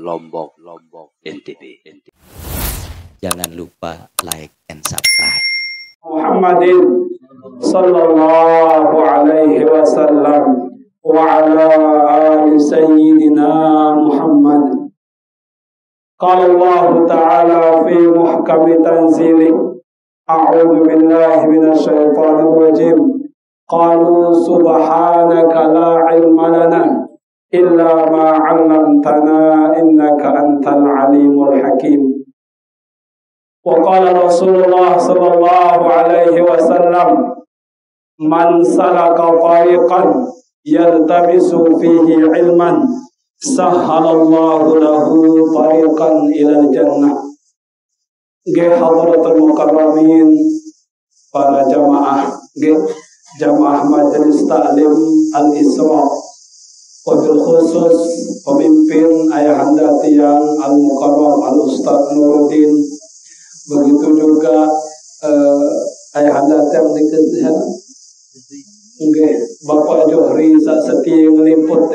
Lombok, NTB. Jangan lupa like and subscribe. Muhammadin sallallahu alaihi wasallam wa ala ali sayyidina Muhammad. Qala Allah Ta'ala fi muhkami tanzilih, a'udzu billahi minasy syaithanir rajim. Qalu subhanaka la ilma lana illa ma 'allamtana innaka antal alimul hakim. Wa qala Rasulullah sallallahu alaihi wasallam, man salaka tariqan yaltamisu fihi ilman sahhalallahu lahu tariqan ilal jannah. Hadratul mukarramin, para jamaah jamaah majelis taklim Al-Isra, wabil khusus pemimpin ayahanda tiang Al-Mukarram Al-Ustaz Nuruddin, begitu juga ayahanda tiang dikit Bapak Johri setia ngeliput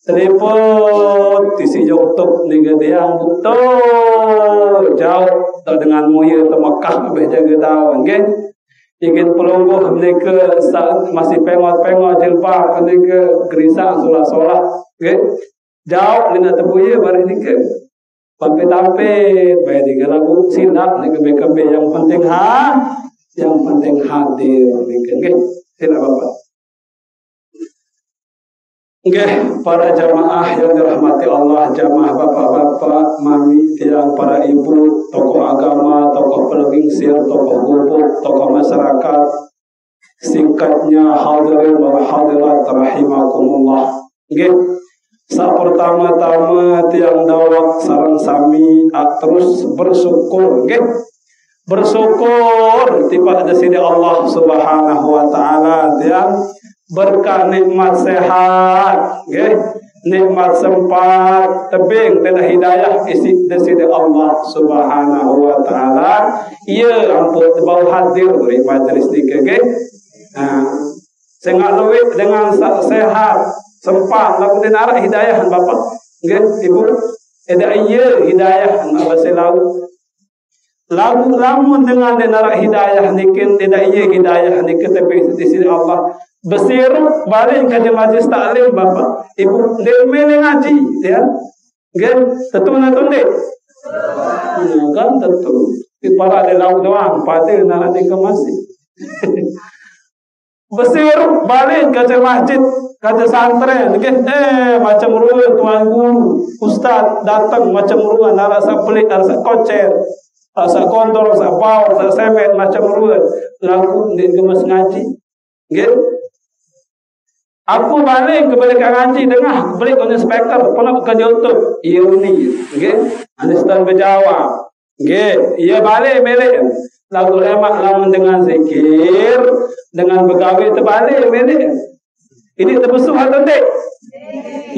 telepon tisi YouTube nih yang betul jauh dengan muhir ke Mekah bejaga tahun ingin pelungguh mereka saat masih pengot-pengot jilbab mereka gerisang solah-solah jauh lina tebuye bareng mereka tampil baik tiga lagu silap mereka yang penting hadir mereka silap Bapak. Para jamaah yang dirahmati Allah, jamaah bapak-bapak, mami, tiang, para ibu, tokoh agama, tokoh pelegingsir, tokoh gubuk, tokoh masyarakat, singkatnya hadirin wal hadirat rahimakumullah. Pertama-tama tiang dawak sarang sami terus bersyukur, bersyukur tiba ada sini Allah Subhanahu wa taala tiang berkah nikmat sehat, nikmat sempat tebing dan hidayah isi dari Allah Subhanahu wa taala. Ia ampun bau hadir dari majelis ni sehingga luwih dengan sehat sempat lagu den arah hidayah Bapak Ibu ada iya hidayah Allah selalu lagu lamun dengan den arah hidayah nikin tidak iya hidayah nikin tebing di sini Allah besir balik ke majlis taklim Bapak Ibu demene ngaji ya tentu kan tentu para ada lauk doang patil nak ke masjid besir balik ke masjid ke santren macam ruang tuan guru ustaz datang macam ruang rasa pelik rasa kocer rasa kontol rasa bau rasa semet macam ruang lagu ke mas ngaji aku balik ke ngaji dengar balik on speaker pernah ke YouTube iya ni Anistan berjawab iya balik melek lagu lemak lamun dengan zikir dengan begawe terbalik melek ini terbesuh atau tidak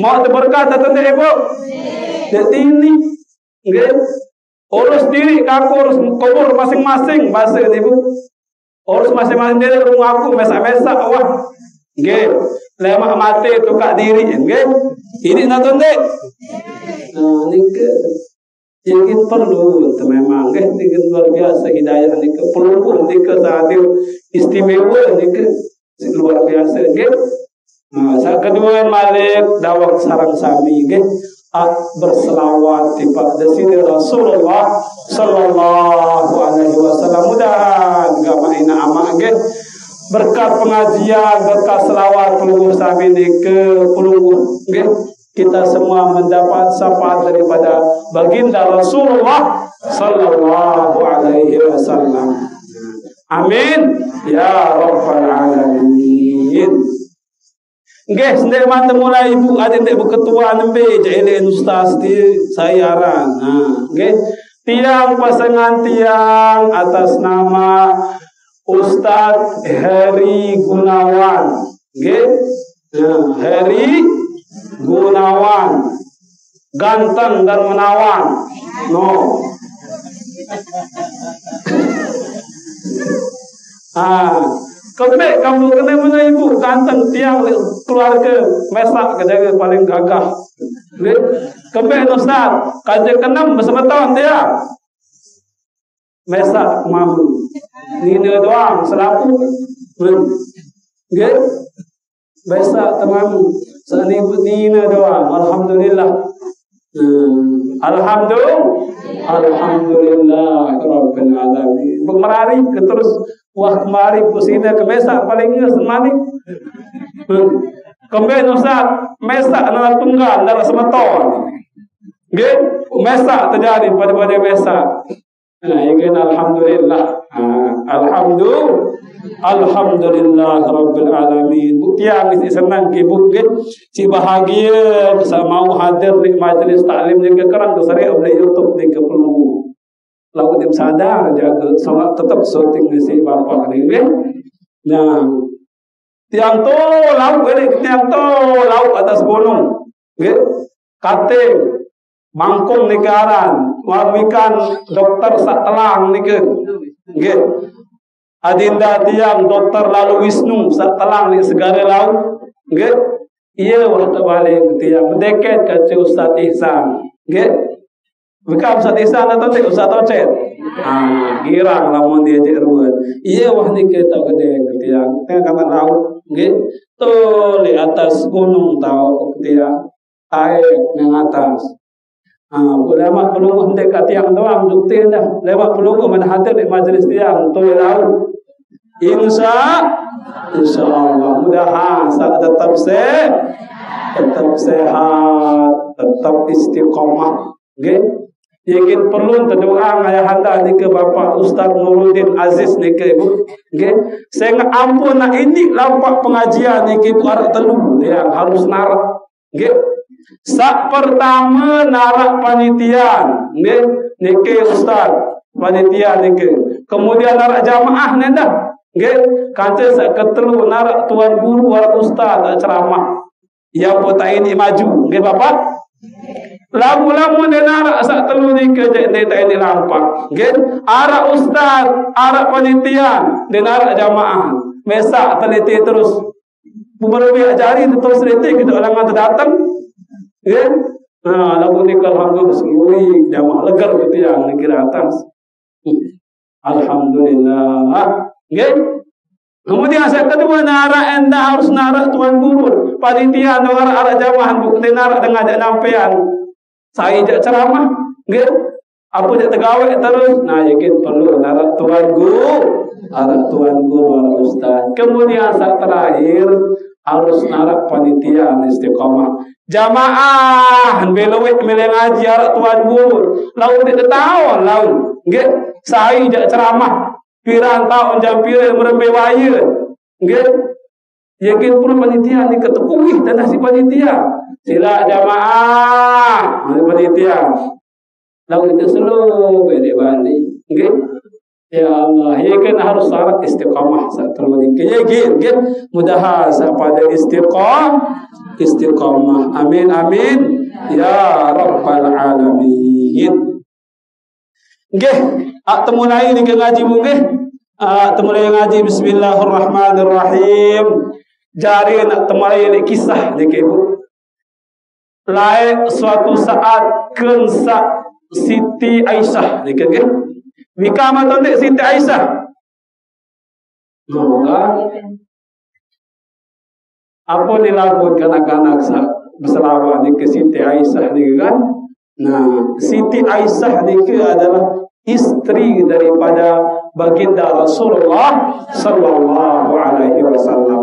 mau terberkat atau tidak Ibu jadi ini urus diri aku urus kubur masing-masing bahasa Ibu urus masing-masing diri rumah aku mesak-mesak wah lemak mati tukar diri ini nonton dek ini ingin perlu memang ingin luar biasa hidayah ini perlu ini saat istimewa ini luar biasa saat kedua Malik dawak sarang sami berselawat di pada sini Rasulullah sallallahu alaihi wasallam mudah agama ina amak berkat pengajian, berkat selawat pelungguh sami ini ke pelungguh kita semua mendapat syafaat daripada baginda Rasulullah sallallahu alaihi wasallam. Amin ya rabbal alamin. Sendiri mata mulai ibu ada ndek berketua nembe jahilin ustaz di sayaran. Tiang pasangan tiang atas nama Ustaz Heri Gunawan, Heri Gunawan, ganteng dan menawan, Kembali kamu kena mana ibu ganteng tiang keluarga mesak kejaga paling gagah. Kembali Ustaz, kajian keenam bersama tahun dia. Mesak mamu. Nina doang selaku. Nggih. Mesak temamu. Sani nina doang. Alhamdulillah. Alhamdulillah Rabbil Alamin. Bermerari terus wah kemari pusina ke mesak paling semani. Kembali Ustaz, mesak adalah tunggal dalam semeton. Nggih, mesak terjadi pada mesak. Nah, ingin alhamdulillah. Alhamdulillah Rabbil Alamin. Tiang isi senang ke bukit, si bahagia bisa mau hadir di majlis taklim yang kekerang tu sari oleh YouTube ni ke peluru. Lalu tim sadar jaga sangat tetap syuting si bapa ni. Nah, tiang tu laut ni, tiang tu laut atas gunung. Kating mangkung negaran, wabikan dokter Saktelang ni ke. Adinda tiang dokter lalu Wisnu Saktelang ni segara laut. Ia waktu balik tiang berdeket ke Ustaz Ihsan. Bukan Ustaz Ihsan atau Ustaz Tocet. Girang lamun dia je ruan. Ia wah ni kita kedai ke tiang. Tengah kata laut. Tu di atas gunung tahu ke tiang. Air yang atas. Ulama pelungguh dekat tiang doang bukti dah. Lewat pelungguh mana hadir di majlis tiang tu laut. Insya Allah mudah-mudahan tetap sehat, tetap istiqomah. Ingin perlu terdoa ayah anda ni ke Bapak Ustaz Nuruddin Aziz ni ke ibu. Saya ampun nak ini lampak pengajian ni ke ibu arak telur yang harus narak. Sak pertama narak panitian ni ke Ustaz panitia ni ke. Kemudian narak jamaah ni dah. Kata sak ketelu narak tuan guru wal ustaz ceramah. Yang pota ini maju. Bapak. Lagu-lagu ni narak sak telu ni ke tak ini lampak. Arak ustaz, arak panitia, dia narak jamaah. Mesak teliti terus. Beberapa jari terus teliti kita orang yang datang. Lagu ni kalau semui jamaah legar gitu yang ni kira atas. Alhamdulillah. Kemudian saya kedua narak anda harus narak tuan guru panitia narak jamaah bukti narak dengan ajak nampian saya ajak ceramah apa ajak tegawai terus yakin perlu narak tuan guru arak ustaz. Kemudian saat terakhir harus narak panitia istiqomah jamaah belawet milih ngaji arak tuan guru lalu tidak tahu lalu saya ajak ceramah pirang tahun jampir merembe waya. Yakin pun panitia ni ketepuih dan nasi panitia. Sila jamaah panitia. Lalu kita selalu balik-balik. Ya Allah, yakin harus syarat istiqamah satu lagi. Yakin mudah pada istiqamah. Amin amin ya rabbal alamin. Temu lain ni ngaji mungkin. Temu lain ngaji bismillahirrahmanirrahim. Jari nak temu lain kisah ni ke ibu. Lain suatu saat kensa Siti Aisyah ni ke. Bika mata ni Siti Aisyah. Apa ni lagu kanak-kanak berselawat ni ke Siti Aisyah ni kan? Nah, Siti Aisyah ni ke adalah istri daripada baginda Rasulullah sallallahu alaihi wasallam.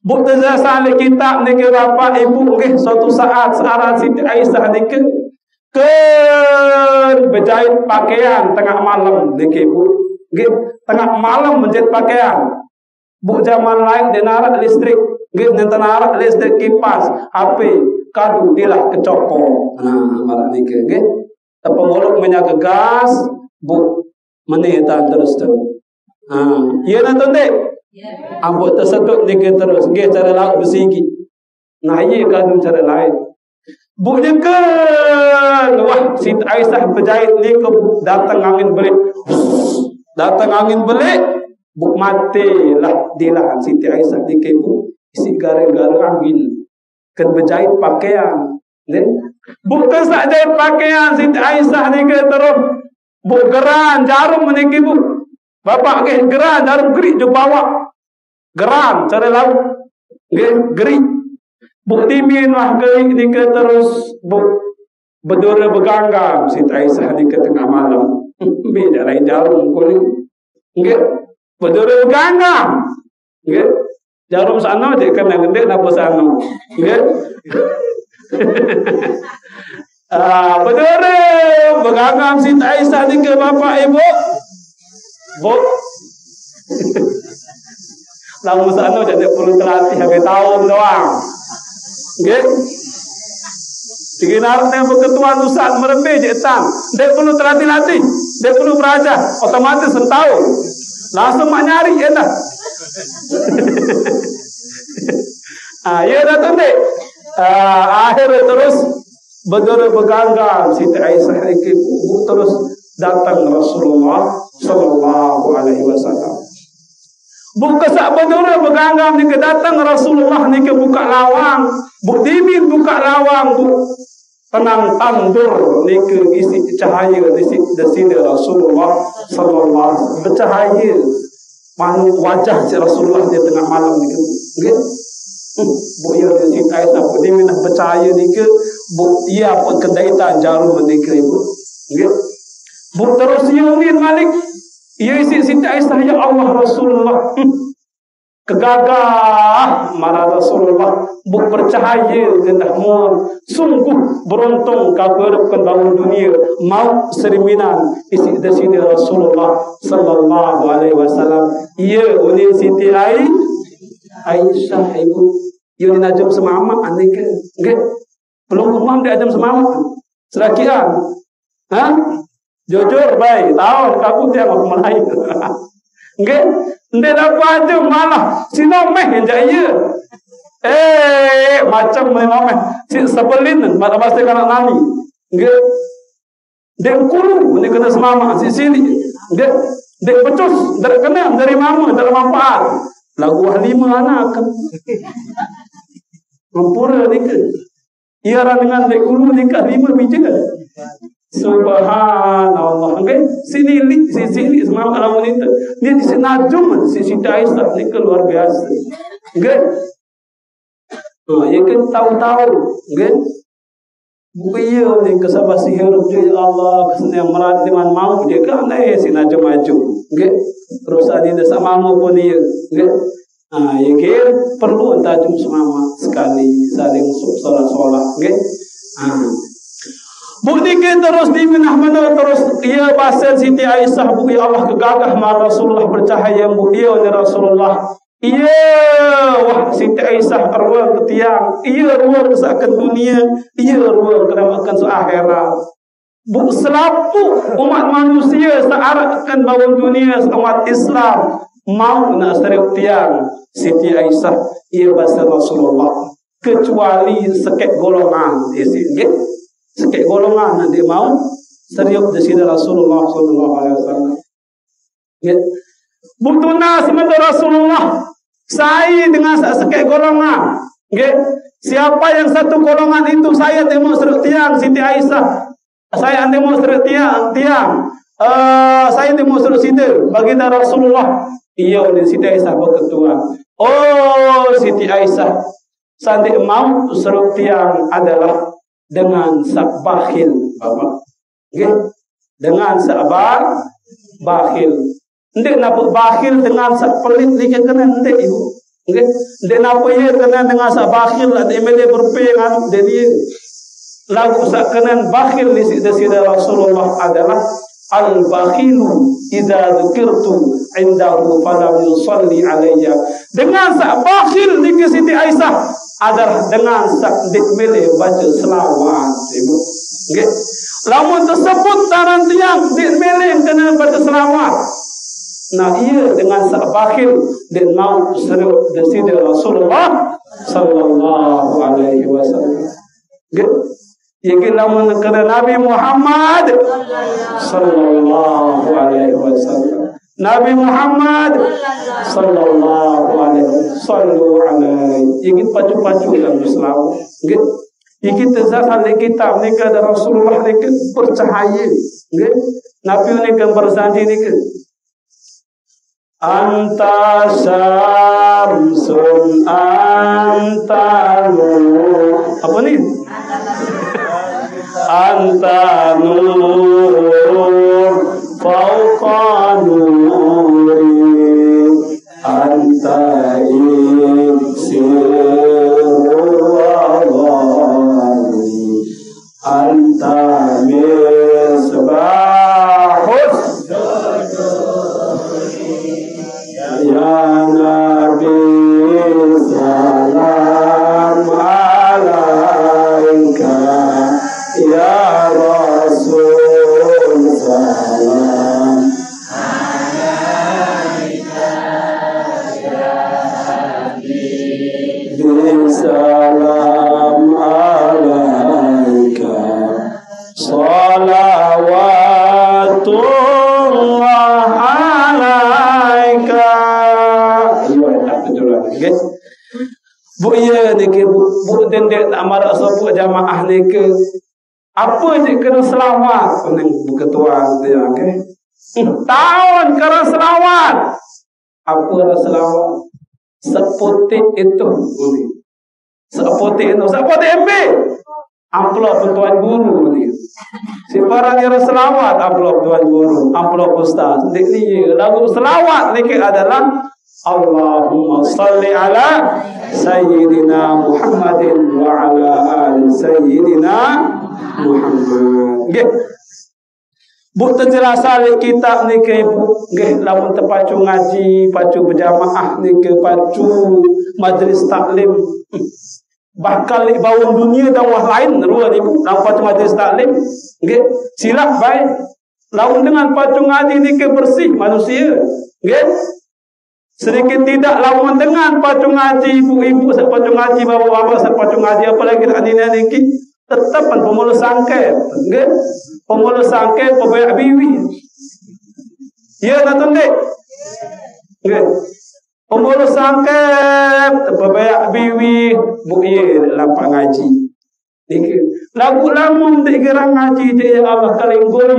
Bukti dasar kitab ni ke Bapak Ibu suatu saat searah Siti Aisyah ni ke berjahit pakaian tengah malam ni ke Ibu. Tengah malam menjahit pakaian. Bu zaman lain dia narak listrik. Nanti narak listrik kipas, HP, kadu dilah kecopong. Malah ni ke pengolok minyak gas, bu menitan terus tu. Ia nak tundek. Ambut tersedut ni ke terus. Cara laut bersigi. Ia kadu cara lain. Bu je ke. Wah, Siti Aisyah berjahit ni ke datang angin belik. Datang angin belik. Buk matilah dilahan Siti Aisyah ni ke bu isi gara-gara angin kan berjahit pakaian ne buk kesak jahit pakaian Siti Aisyah ni ke terus buk geran jarum ni ke bu bapak ke geran jarum gerik je bawa geran cara laut gerik buk timin lah gerik ni ke terus buk berdura berganggang Siti Aisyah ni ke tengah malam beda lain jarum kuning nggih berdua berganggang, nggih. Jarum sana je kena gede napa sana, nggih. Berdua berganggang Siti Aisyah ni ke bapak ibu, bu. Lalu sana je tak perlu terlatih habis tahun doang, nggih. Dikinar dengan ketuaan Ustaz merembe je tan, tak perlu terlatih-latih, tak perlu belajar, otomatis setahun. Langsung mak nyari ya dah. Ya dah tu dek. Akhir terus berdua berganggang Siti Aisyah terus datang Rasulullah sallallahu alaihi wasallam. Buka sak berdua berganggang ni ke datang Rasulullah ni ke buka lawang, buk dimin buka lawang bu tenang tandur ni ke isi cahaya di sini Rasulullah sallallahu bercahaya manu wajah si Rasulullah di tengah malam ni ke nggih bu ya Siti Aisyah bu dimin bercahaya ni ke bu ia pun kendaitan jarum ni ke ibu nggih bu terus yumin malik ia isi Siti Aisyah ya Allah Rasulullah kegagah marah Rasulullah buk bercahaya gendahmu sungguh beruntung kau berhadapkan bangun dunia mau seriminan isi desidi Rasulullah sallallahu alaihi wasallam ia unin Siti Aisyah ibu ia unin ajam semama ane ke nggih belum umam dia ajam semama serakian jujur baik tahu kamu dia aku mulai nggih ndek dapat aja malah sinomeh jaya macam memang si sebelin pada masa kanak nani nggih dek kuru ni kena semama si sini dek becus dari kena dari mama dari manfaat lagu 5 anak mampura ni ke ia dengan dek kuru nikah 5 biji Subhanallah, okay? Sini semua alam ini ni di sini najum si Siti Aisyah ni luar biasa, okay? Ya kan tahu-tahu, okay? Beliau ni kesabah sihir dia Allah kesenian merat dengan mau dia kan si najum maju, okay? Terus ada sama mau pun dia, okay? Ya kan perlu tajum semama sekali saling solat, okay? Bukti ke terus diminah mana terus ia bahasa Siti Aisyah bu ya Allah kegagah ma Rasulullah bercahaya bu ia ni Rasulullah ia wah Siti Aisyah ruang ketiang ia ruang kesakan dunia ia ruang keramakan seakhirat bu selapu umat manusia searakkan bangun dunia umat Islam mau nak seriuk tiang Siti Aisyah ia bahasa Rasulullah kecuali sekek golongan isi sikit golongan nanti mau seriuk di sini Rasulullah sallallahu alaihi wasallam. Ya. Butuna sebentar Rasulullah saya dengan sikit golongan. Okay. Siapa yang satu golongan itu saya temu seriuk tiang Siti Aisyah. Saya temu seriuk tiang. Saya temu seriuk sini baginda Rasulullah. Iya ni Siti Aisyah berketua. Oh Siti Aisyah sandi mau seriuk tiang adalah dengan sak bakhil Bapak. Okay? Dengan sak bakhil. Ndek napa bakhil dengan sak pelit ni kena ndek ibu. Okay? Ndek napa ia kena dengan sak bakhil ada MLA berpengan jadi lagu sak kena bakhil di sida Rasulullah adalah al bakhilu idza dzukirtu indahu falam yusalli alayya. Dengan sak bakhil ni ke Siti Aisyah adalah dengan sak dikmele baca selawat ibu. Nggih. Lamun tersebut taran tiang dikmele kena baca selawat. Nah ia dengan sak bakhil dan mau seru deside Rasulullah sallallahu alaihi wasallam. Nggih. Yaitu lamun kena Nabi Muhammad sallallahu alaihi wasallam. Nabi Muhammad sallallahu alaihi wasallam. Ingin pacu-pacu dalam Islam. Nggih. Iki tazah kitab nika ada Rasulullah nika percaya. Nggih. Nabi nika berjanji nika. Anta syamsun anta nur. Apa ni? Anta nur fauqa nuri. Anta iksirul awali. Anta misbahus ya Nabi salam alaika ya Rasul salam alaika ya Habib salam alaika salawatullah alaika. Bu iya ni ke bu dendek tak marah sebut jamaah ni ke apa je kena selawat pening bu ketua dia ke tahun kena selawat apa dah selawat sepotik itu sepotik MP amplop tuan guru ni si barang yang selawat amplop tuan guru amplop ustaz ni lagu selawat ni ke adalah Allahumma salli ala Sayyidina Muhammadin wa ala ali Sayyidina Muhammad. Nggih. Bu terjelasan kitab ni ke ibu. Nggih, lamun terpacu ngaji, pacu berjamaah ni ke pacu majlis taklim. Bahkan li bawah dunia dakwah lain ruang ibu, lamun pacu majlis taklim. Nggih, silap baik. Lamun dengan pacu ngaji ni ke bersih manusia. Nggih. Sedikit tidak lawan dengan pacu ngaji ibu-ibu pacu ngaji bapak-bapak pacu ngaji apalagi adik-adik niki tetap pemulus sangket nggih pemulus sangket pebayak biwi ya nonton dek nggih pemulus sangket pebayak biwi bu ye lampak ngaji niki lagu lamun dek gerang ngaji je Allah kaling goyo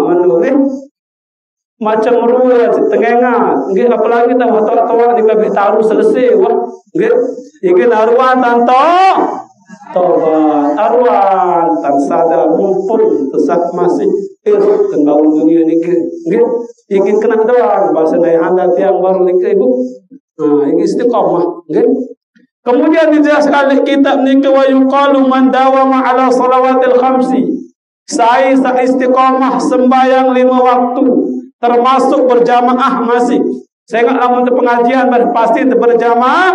manu nggih macam ruah tengengat nggih apalagi tak tawa-tawa di kabeh taruh selesai wah nggih iki naruan tanto tobat arwan tan sadar mumpung tesak masih iruk tenggaun dunia niki nggih iki kena doang bahasa daya handal tiang baru niki ibu nah iki istiqamah nggih kemudian dijelaskan kitab niki wa yuqalu man dawama ala salawatil khamsi sai istiqamah sembahyang 5 waktu termasuk berjamaah masih. Saya ingat lamun pengajian pasti berjamaah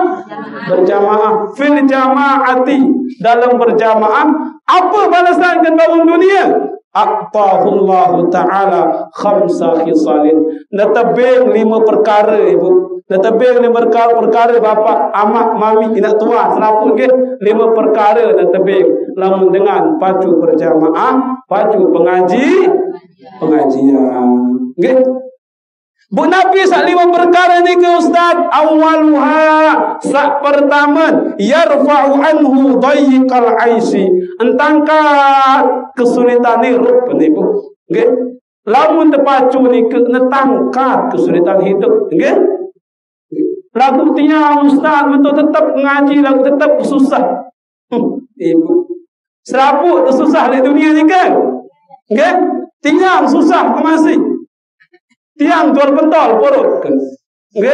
fil jamaati dalam berjamaah apa balasan ke bangun dunia aqtahullahu ta'ala khamsa khisalin natabeng 5 perkara ibu natabeng 5 perkara bapa amak mami inak tua selaput ke 5 perkara natabeng lamun dengan pacu berjamaah pacu pengajian nggih Bu Nabi sak 5 perkara ni ke ustaz awaluha sak pertama yarfa'u anhu dayyiqal aisi entangka kesulitan hidup penipu nggih lamun terpacu ni ke netangkat kesulitan hidup nggih lagu tiang ustaz betul tetap ngaji lagu tetap susah ibu seraput susah di dunia ni kan nggih tiang susah masih tiang jual pentol porot kan nggih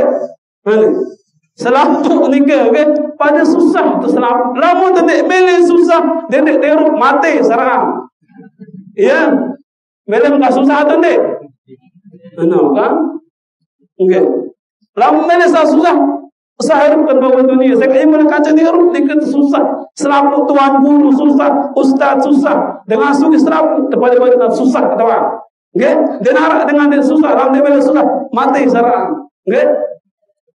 selampuk ni ke pada susah tu selampuk lamun tendek mele susah dendek teruk mati sarang ya mele enggak susah tendek ano kan nggih lamun mele susah sahirupkan bawa dunia saya kaya mereka ni harus dikit susah selampuk tuan guru susah ustaz susah dengan sugi selampuk tepat-tepat susah tahu nggih den arak dengan den susah lamun mele susah mati sarang nggih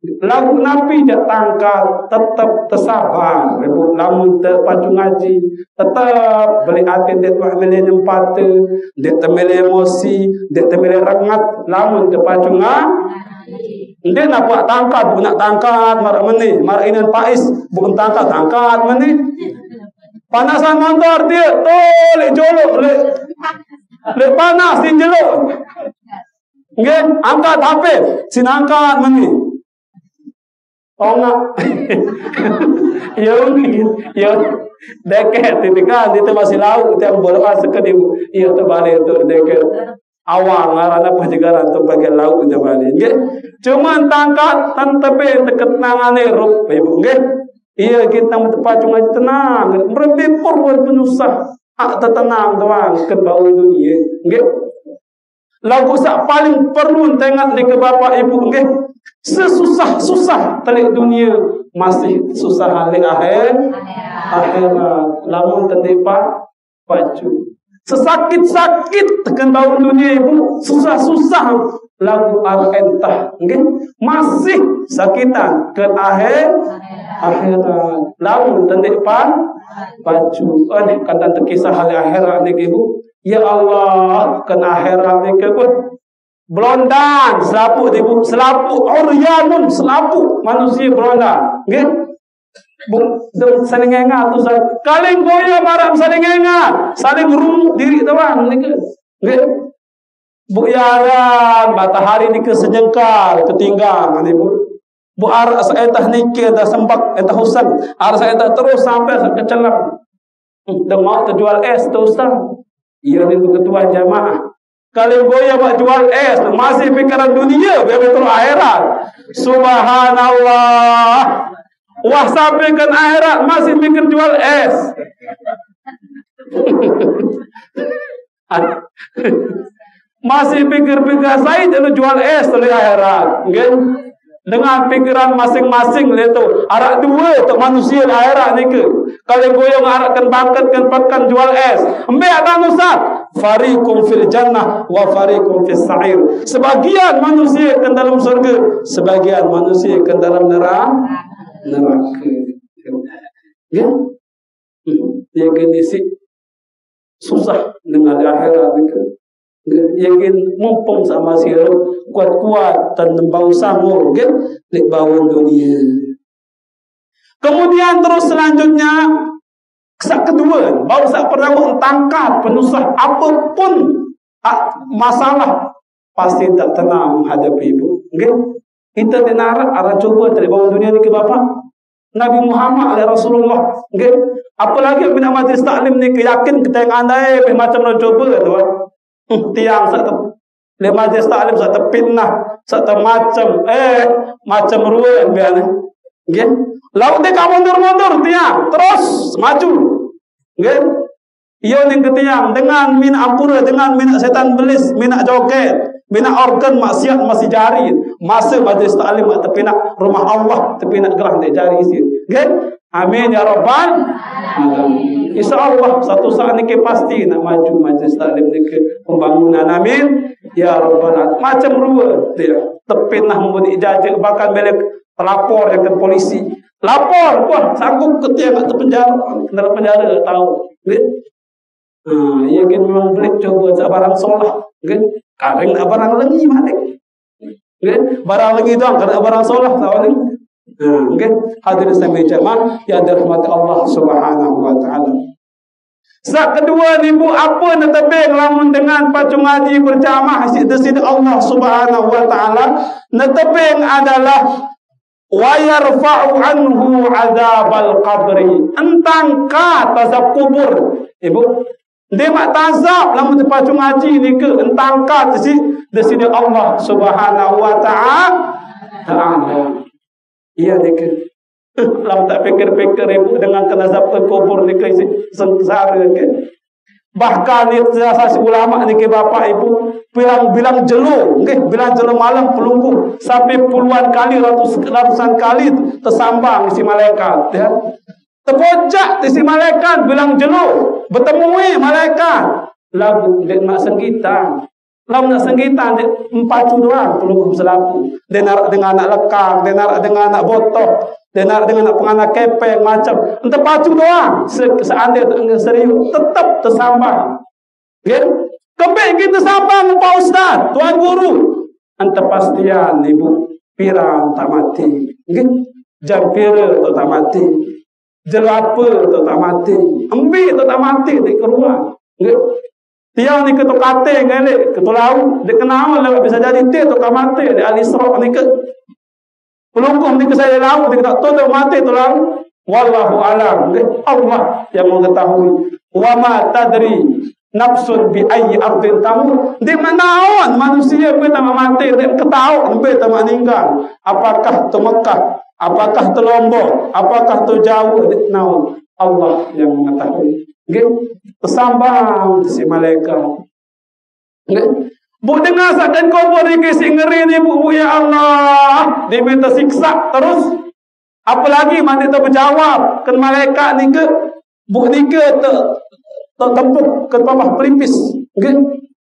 Lagu Nabi jak tangkal tetap tersabar. Lamun terpacu ngaji tetap beli hati dek mak milih nyempate, dek temilih emosi, dek temilih rengat. Lamun terpacu ngaji, dia nak buat tangkat, bukan nak tangkat marak meni, marak inan pais, bukan tangkat meni. Panasan motor dia, lek jolok, lek panas din jelok. Nggih, angkat HP, sin angkat meni. Oh enggak. Ya deket titikan itu masih lauk itu yang boleh masuk ke ibu. Iya terbalik itu deket. Awang ngaran apa juga untuk bagian lauk itu balik. Nggih. Cuman tangkat tantepe teketnangane rup ibu nggih. Iya kita mentepacu ngaji tenang, merepipur buat penyusah. Tenang doang ke bau dunia. Nggih. Lagu sak paling perlu tengok di ke bapak ibu nggih. Sesusah-susah telik dunia masih susah halik akhirat. Lamun telik pacu. Sesakit-sakit tekan bau dunia ibu susah-susah lagu entah nggih masih sakitan ke akhirat. Lamun telik pacu. Kata terkisah halik akhirat niki ibu. Ya Allah kan akhirat niki pun Blondan, selaput ibu, selaput oryanun, selaput manusia blondan, nggih. Saling engat tu kaling goya maram saling engat, saling rumuk diri tawang niki. Nggih. Bu yaran matahari niki sejengkal ketinggang ibu. Bu aras etah niki dah sembak etah husan, aras etah terus sampai kecelang. Dengok terjual es tu ustaz. Iya ni ketua jamaah. Kalau goya buat jual es masih pikiran dunia betul akhirat. Subhanallah. Wah sampai ke akhirat masih pikir jual es. Masih pikir-pikir saya itu jual es dari akhirat. Okay? Dengan pikiran masing-masing itu arak dua untuk manusia akhirat ni ke. Kalau goyang arakkan bangkitkan pakan jual es. Ambil ada Ustaz. Fariqum fil jannah wa fariqum fis sa'ir. Sebagian manusia ke dalam surga, sebagian manusia ke dalam neraka. Ya. Ya gini sih susah dengan akhirat itu. Yakin mumpung sama sirup kuat-kuat dan bau samur kan lek bawon dunia. Kemudian terus selanjutnya sak kedua bau sak pertama tangkat penusah apapun masalah pasti tak tenang menghadapi ibu. Nggih. Kita dengar arah coba dari bawon dunia ni ke bapa Nabi Muhammad alaihi Rasulullah. Nggih. Apalagi bina majlis taklim ni yakin kita yang andai macam nak coba tu. Tiang satu lima majlis taklim satu fitnah satu macam ruang biasa nggih laut dia mundur tiang terus maju nggih iya ning ketiang dengan mina ampura dengan mina setan belis mina joget mina organ maksiat masih jari masa majlis taklim tepi nak rumah Allah tepi nak gerah dia jari isi nggih amin ya rabbal alamin. InsyaAllah satu saat ni pasti nak maju majlis taklim ni ke pembangunan amin ya rabbal alamin. Macam ruang dia tepinah memberi ijazah bahkan balik lapor yang ke polisi lapor wah sanggup ketia kat penjara kena penjara tahu nggih. Ya kan memang boleh coba barang solah nggih kareng nak barang lengi malik nggih barang lengi doang kada barang solah tahu ni. Okay. Hadirin sekalian jemaah yang dirahmati Allah Subhanahu wa taala. Sak kedua ni bu apa nak tebing lamun dengan pacu ngaji berjamaah di sini Allah Subhanahu wa taala netebing adalah wa yarfa'u anhu adzabal qabri. Entang ka tazab kubur. Ibu dia mak tazab lamun pacu ngaji ni ke entang ka di sini Allah Subhanahu wa taala. Iya dek. Lam tak pikir-pikir ibu dengan kenazab ke kubur ni ke sengsara ke. Bahkan ni asas ulama ni ke bapak ibu bilang jelo, nggih, bilang jelo malam pelunggu sampai puluhan kali ratusan kali tersambang isi malaikat ya. Terpojak isi malaikat bilang jelo, bertemu malaikat. Lagu dek mak senggitan. Lam nak senggitan dia empat doang peluk selapu. Dia narak dengan anak lekang, dia narak dengan anak botok, dia narak dengan anak penganak kepeng macam. Entah pacu doang. Seandainya serius tetap tersambang. Okay? Kembali kita sambang Pak Ustaz, Tuan Guru. Entah pastian ibu pirang tak mati. Okay? Jam pira tak mati. Jelapa tak mati. Ambil tak mati di keruang. Okay? Tiang ni ketuk kate ngelek, ketuk laut, dia kenal lewat bisa jadi dia tu mati, dia al-Isra ni ke. Pelukung ni ke saya laut, dia tak tahu mati tu laut. Wallahu alam, Allah yang mengetahui. Wa ma tadri nafsun bi ayyi ardin tamut. Dia menawan manusia pun tak mati, dia ketahu sampai tak meninggal. Apakah tu Mekah, apakah tu Lombok, apakah tu jauh, dia tahu. Allah yang mengetahui. Okay? Tersambang si malaikat. Okay? Bu dengar sakkan kubur ni kisi ngeri ni bu ya Allah. Dia minta siksa terus. Apalagi mandi tak berjawab. Kan malaikat ni ke bu ni ke tertempuk ke bawah pelipis. Okay?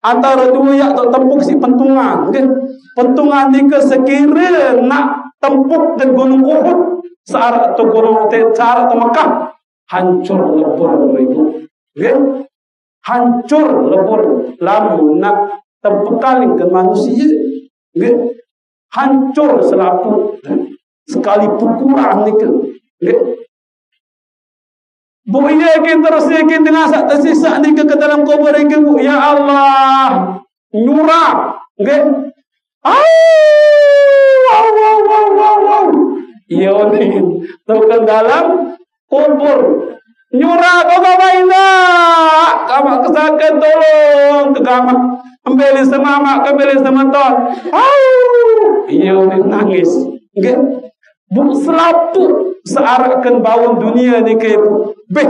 Antara dua yang tertempuk si pentungan. Okay? Pentungan ni ke sekira nak tempuk ke gunung Uhud. Searah tu gunung searah tu Mekah. Hancur lebur ibu. Okay? Hancur lebur. Lamu nak terpekaling ke manusia. Okay? Hancur selapu. Sekali pukulan ni ke. Okay? Bu iya yakin terus yakin dengan sak tersisa ni ke dalam kubur ni ke bu. Ya Allah. Nyurah. Okay? Wow. Iya ni. Tu ke dalam kubur. Nyurah kau kawaina. Kamak kesakan tolong ke kamak. Ambilin sama mak, ambilin sama ton. Iya ni nangis. Okay? Bu selapu searahkan bau dunia ni ke ibu. Beh.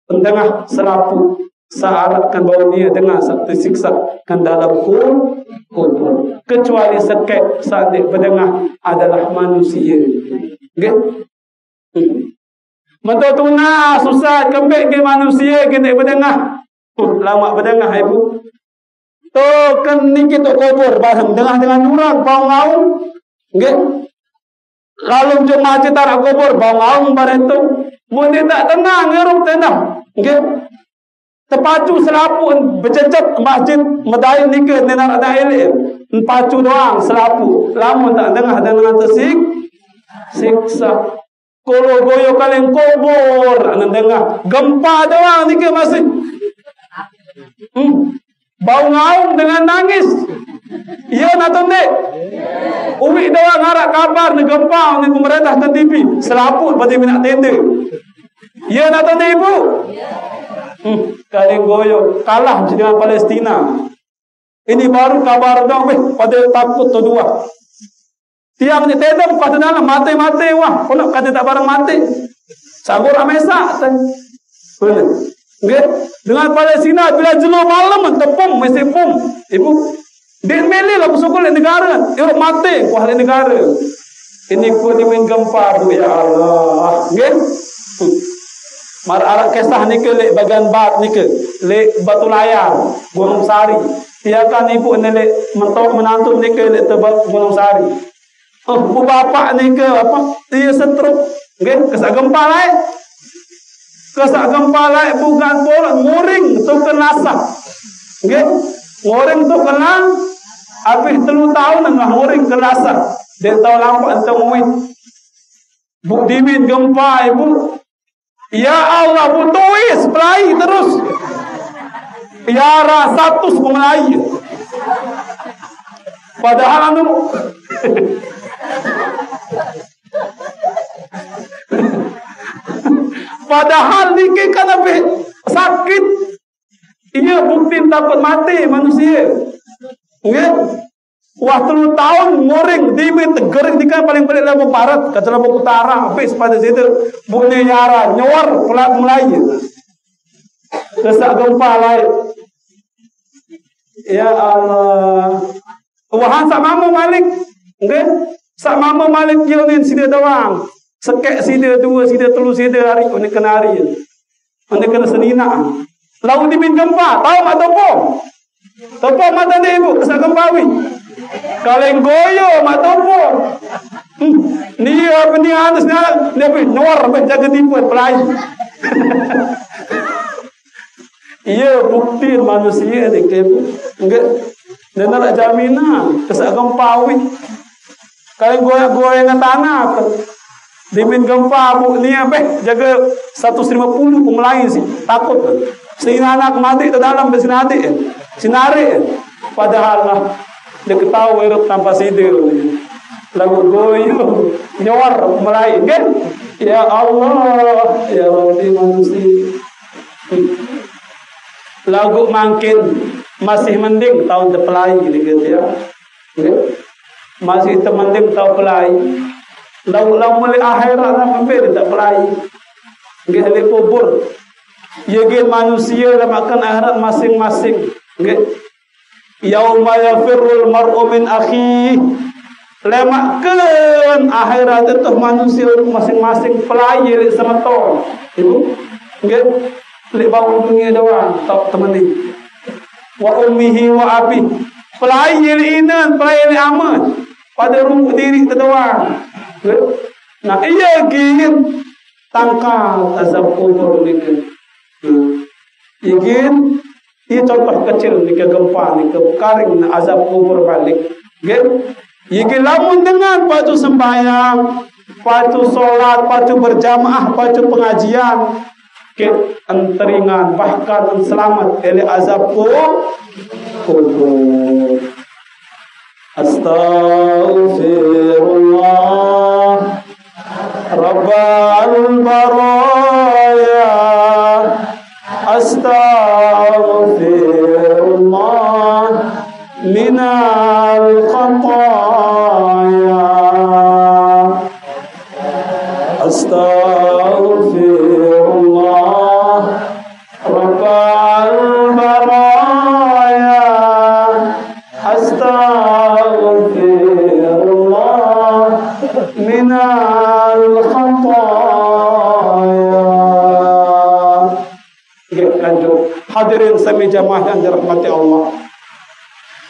Tengah selapu searahkan bau dunia dengan satu siksa kan dalam kubur. Kecuali sekek saat dia berdengar adalah manusia. Okay? Mentok tuna susah kembali ke manusia kita berdengar. Lama berdengar ibu. Tu kan ni kita kubur bareng dengan orang bau ngaung. Nggih. Lalu jemaah kita nak kubur bau ngaung bareng tu. Mun tak tenang ngerup tenang. Nggih. Terpacu selapu bercecep masjid medai ni ke nenak ada elek. Pacu doang selapu. Lama tak dengar dengan siksa. Kalau goyo kalian kubur, anda dengar gempa doang ni ke masih. Bau ngaung dengan nangis. Iya nak tundek. Uwi doang harap kabar ni gempa ni pemerintah ke TV. Selaput pada minat tenda. Iya nak tundek ibu. Kalian goyo kalah dengan Palestina. Ini baru kabar dong, pada takut tu dua. Tiang ni tenda buka tu dalam mati-mati wah. Kau nak kata tak barang mati. Sagur amesa. Okay? Dengan Palestina bila jenuh malam tepung mesti pum. Ibu dia meli lah bersyukur di negara. Dia mati kuah di negara. Ini ku dimin gempa bu ya Allah. Okay? Mar arak kisah ni ke lek bagian bat ni ke lek Batu Layar Gunung Sari. Tiakan ibu ni lek mentok menantu ni ke lek tebak Gunung Sari. Bu bapak ni ke apa? Dia setruk. Okay? Kesak gempa lain. Kesak gempa lain bukan bola. Nguring tu kenasa. Okay? Nguring tu kena. Habis 3 tahun dengan nguring kenasa. Dia tahu lampak entah muit. Bu dimin gempa ibu. Ya Allah bu tuis. Pelai terus. Piara 100 Melai. Padahal anu. Padahal ni kan lebih sakit. Ia bukti takut mati manusia. Okay? Waktu 3 tahun ngoring dimin tegering dikan paling balik Lombok Barat kata Lombok Utara habis pada situ bunyi nyara nyor pelak Melayu. Kesak gempa lain. Ya Allah. Wahan sak mamu Malik. Okay? Sak mama Malik Yonin sida doang. Sekek sida 2, sida 3, sida hari ini kena hari. Ini kena senina. Lalu dimin gempa, tahu atau pom? Tepuk mata dia ibu, kesak kempawi. Kaleng goyo mak tepuk. Dia apa ni anas dia nyuar jaga tipu pelai. Ia bukti manusia ni ke enggak dan nak jaminan kesak kempawi. Kaleng goyo dengan tanah. Dimin gempa bu ni apa jaga 150 pemelayan sih takut sehingga anak mati ke dalam bersinadi sinari padahal lah dia ketahui hidup tanpa sidir lagu goyo nyawar pemelayan kan ya Allah ya Rabbi manusia lagu makin masih mending tahun terpelai gitu ya masih termending tahun pelai. Lau mulai akhirat nak hampir tak pelai. Nggih le kubur. Ye manusia dah makan akhirat masing-masing. Nggih. Yauma yafirul mar'u min akhi. Lemakeun akhirat itu manusia masing-masing pelai le semeton. Ibu. Nggih. Le bau dunia doang tak temani. Wa ummihi wa abi. Pelai le inan, pelai le aman. Pada rumah diri terdoang. Nah iya gin tangkal azab kubur ni kan. Igin ini contoh kecil ni ke gempa ni ke karing na azab kubur balik. Gin igin lamun dengan patu sembahyang, patu solat, patu berjamaah, patu pengajian ke enteringan bahkan selamat dari azab kubur. Astaghfirullah Rabbal baraya Astaghfirullah minal khataya Astaghfirullah Rabbal baraya Astaghfirullah minal khataya. Lanjut. Hadirin sami jamaah yang dirahmati Allah.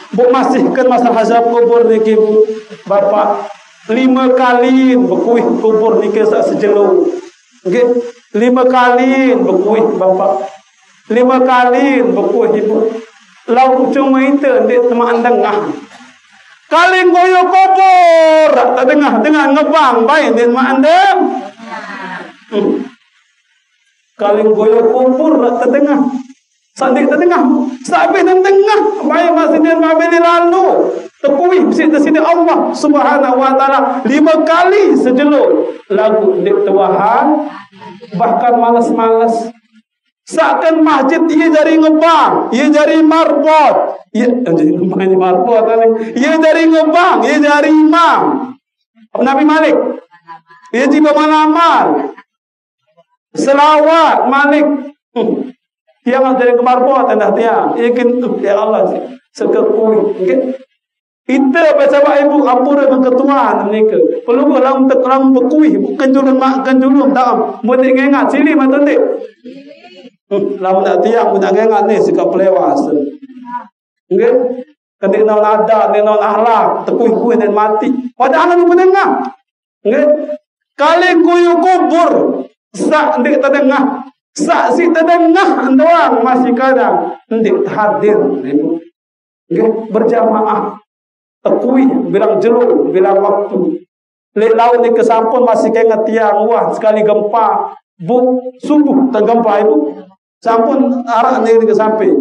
Bu masihkan masalah azab kubur niki Bu. Bapak 5 kali bekuih kubur niki sak sejelo. Nggih, 5 kali bekuih Bapak. 5 kali bekuih Ibu. Lau cuma itu di teman tengah. Kali goyo kubur tak dengar dengan ngebang baik di teman tengah. Kali goyo kubur tak terdengar. Sandik terdengar. Sampai tengah baik masih dia mabili lalu. Tekui bisi sini Allah Subhanahu wa taala 5 kali sejelo lagu di Tuhan bahkan malas-malas. Seakan masjid ia dari ngebang, ia dari marbot, ia dari marbot, ia dari ngebang, ia dari imam. Nabi Malik, ia tiba malamal, selawat Malik, yang dari marbot anda tiang, ia kintu ya Allah sekekui, itu bersama ibu ampura ketuaan ni ke, perlu orang terang berkui, bukan julun mak, bukan julun tak, mudik ingat sili macam ni. Lamun nak tiang pun tak ingat ni sikap pelewas. Nggih. Ketik naon adat, naon akhlak, tekui-kui dan mati. Padahal anu menengah. Nggih. Kali kuyu kubur sak ndik terdengar. Sak si terdengar doang masih kadang ndik hadir ibu. Nggih, berjamaah. Tekui bilang jeluk, bilang waktu. Lek laut ni kesampun masih kena tiang wah sekali gempa. Bu subuh tergempa ibu. Sampun arah ni ke samping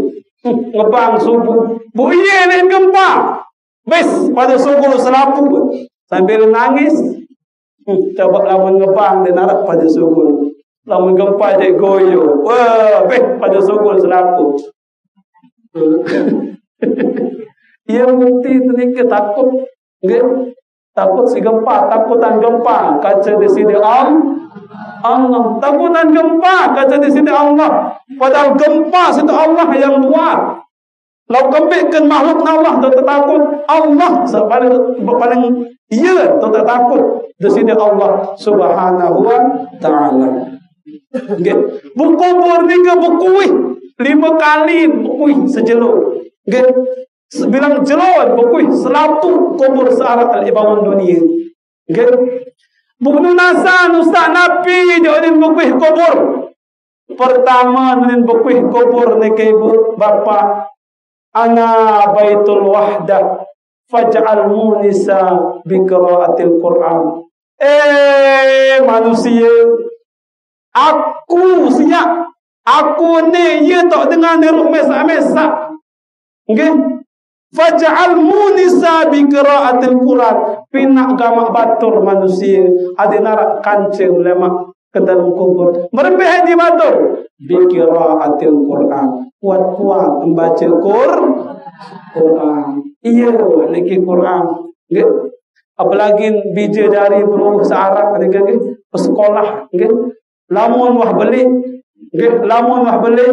ngebang subuh bu iya ni gempa bes pada subuh selapu sambil nangis coba lamun ngebang dan arah pada subuh lamun gempa je goyo wah bes pada subuh selapu ia bukti ni ke takut nggih takut si gempa takutan gempa kaca di sini Allah takutan gempa kaca di sini Allah padahal gempa itu Allah yang buat lau kembikkan makhluk Allah tu takut Allah paling iya tu takut di sini Allah Subhanahu wa taala nggih bukubur ni ke bukui 5 kali bukui sejelo Nggih. Bilang jelon pokok selatu kubur searat al-ibawan dunia. Nggih. Bukan nasan ustaz Nabi jodohin pokok kubur. Pertama nin pokok kubur niki ibu bapa ana baitul wahdah faj'al munisa bi qiraatil Quran. Manusia, aku siap, aku ni ye tak dengar ni ruh mesak-mesak. Nggih. Faj'al munisa bi qiraatil Quran. Pinak gamak batur manusia ade narak kancing lemak ke dalam kubur. Merebeh di batur bi qiraatil Quran. Kuat-kuat membaca Quran. Iya, niki Quran. Nggih. Apalagi bija dari penuh searah niki nggih, sekolah nggih. Lamun wah beli, nggih, lamun wah beli.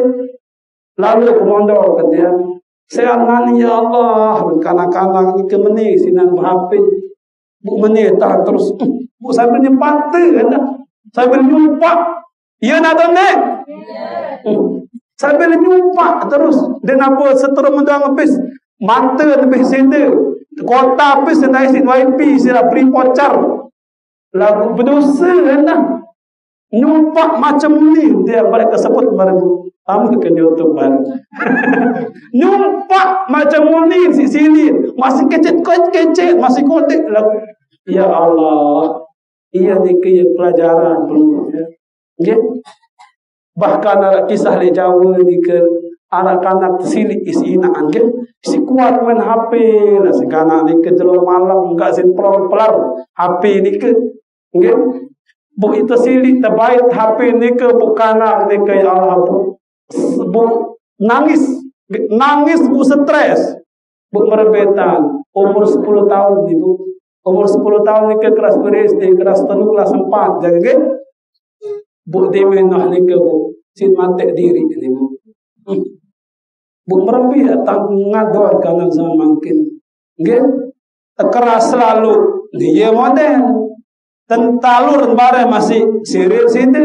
Lalu komando kata saya nani ya Allah, kanak-kanak ni kemeni sinan berhape, bu meni tahan terus, bu sambil nyempat kan, sambil nyumpak, iya nak tanda, sambil nyumpak terus, dan apa seterus mendoang habis, mata lebih senda, kota habis senai sin YP, sila beri pocar, lagu berdosa kan, nyumpak macam ni dia balik kesebut baru. Kamu ke YouTube baru. Nyumpak macam ni si sini masih kecet, masih kotek lah. Ya Allah. Ia ni ke pelajaran perlu. Nggih. Bahkan ada kisah le Jawa ni ke anak-anak silik isi inaan nggih. Si kuat main HP lah si kanak ni ke jelur malam enggak sin pelar HP ni ke. Nggih. Bu itu silik terbaik HP ni ke bukan ni ke ya Allah bu. Bu nangis bu stres, bu merebetan umur 10 tahun ibu, umur 10 tahun ni ke kelas SD, kelas 3, kelas 4 jadi bu demenah ni ke bu sin mati diri ni bu, bu merembi datang ngadon kanan sama mungkin, nggih keras selalu dia model, tentalur bare masih sirir situ,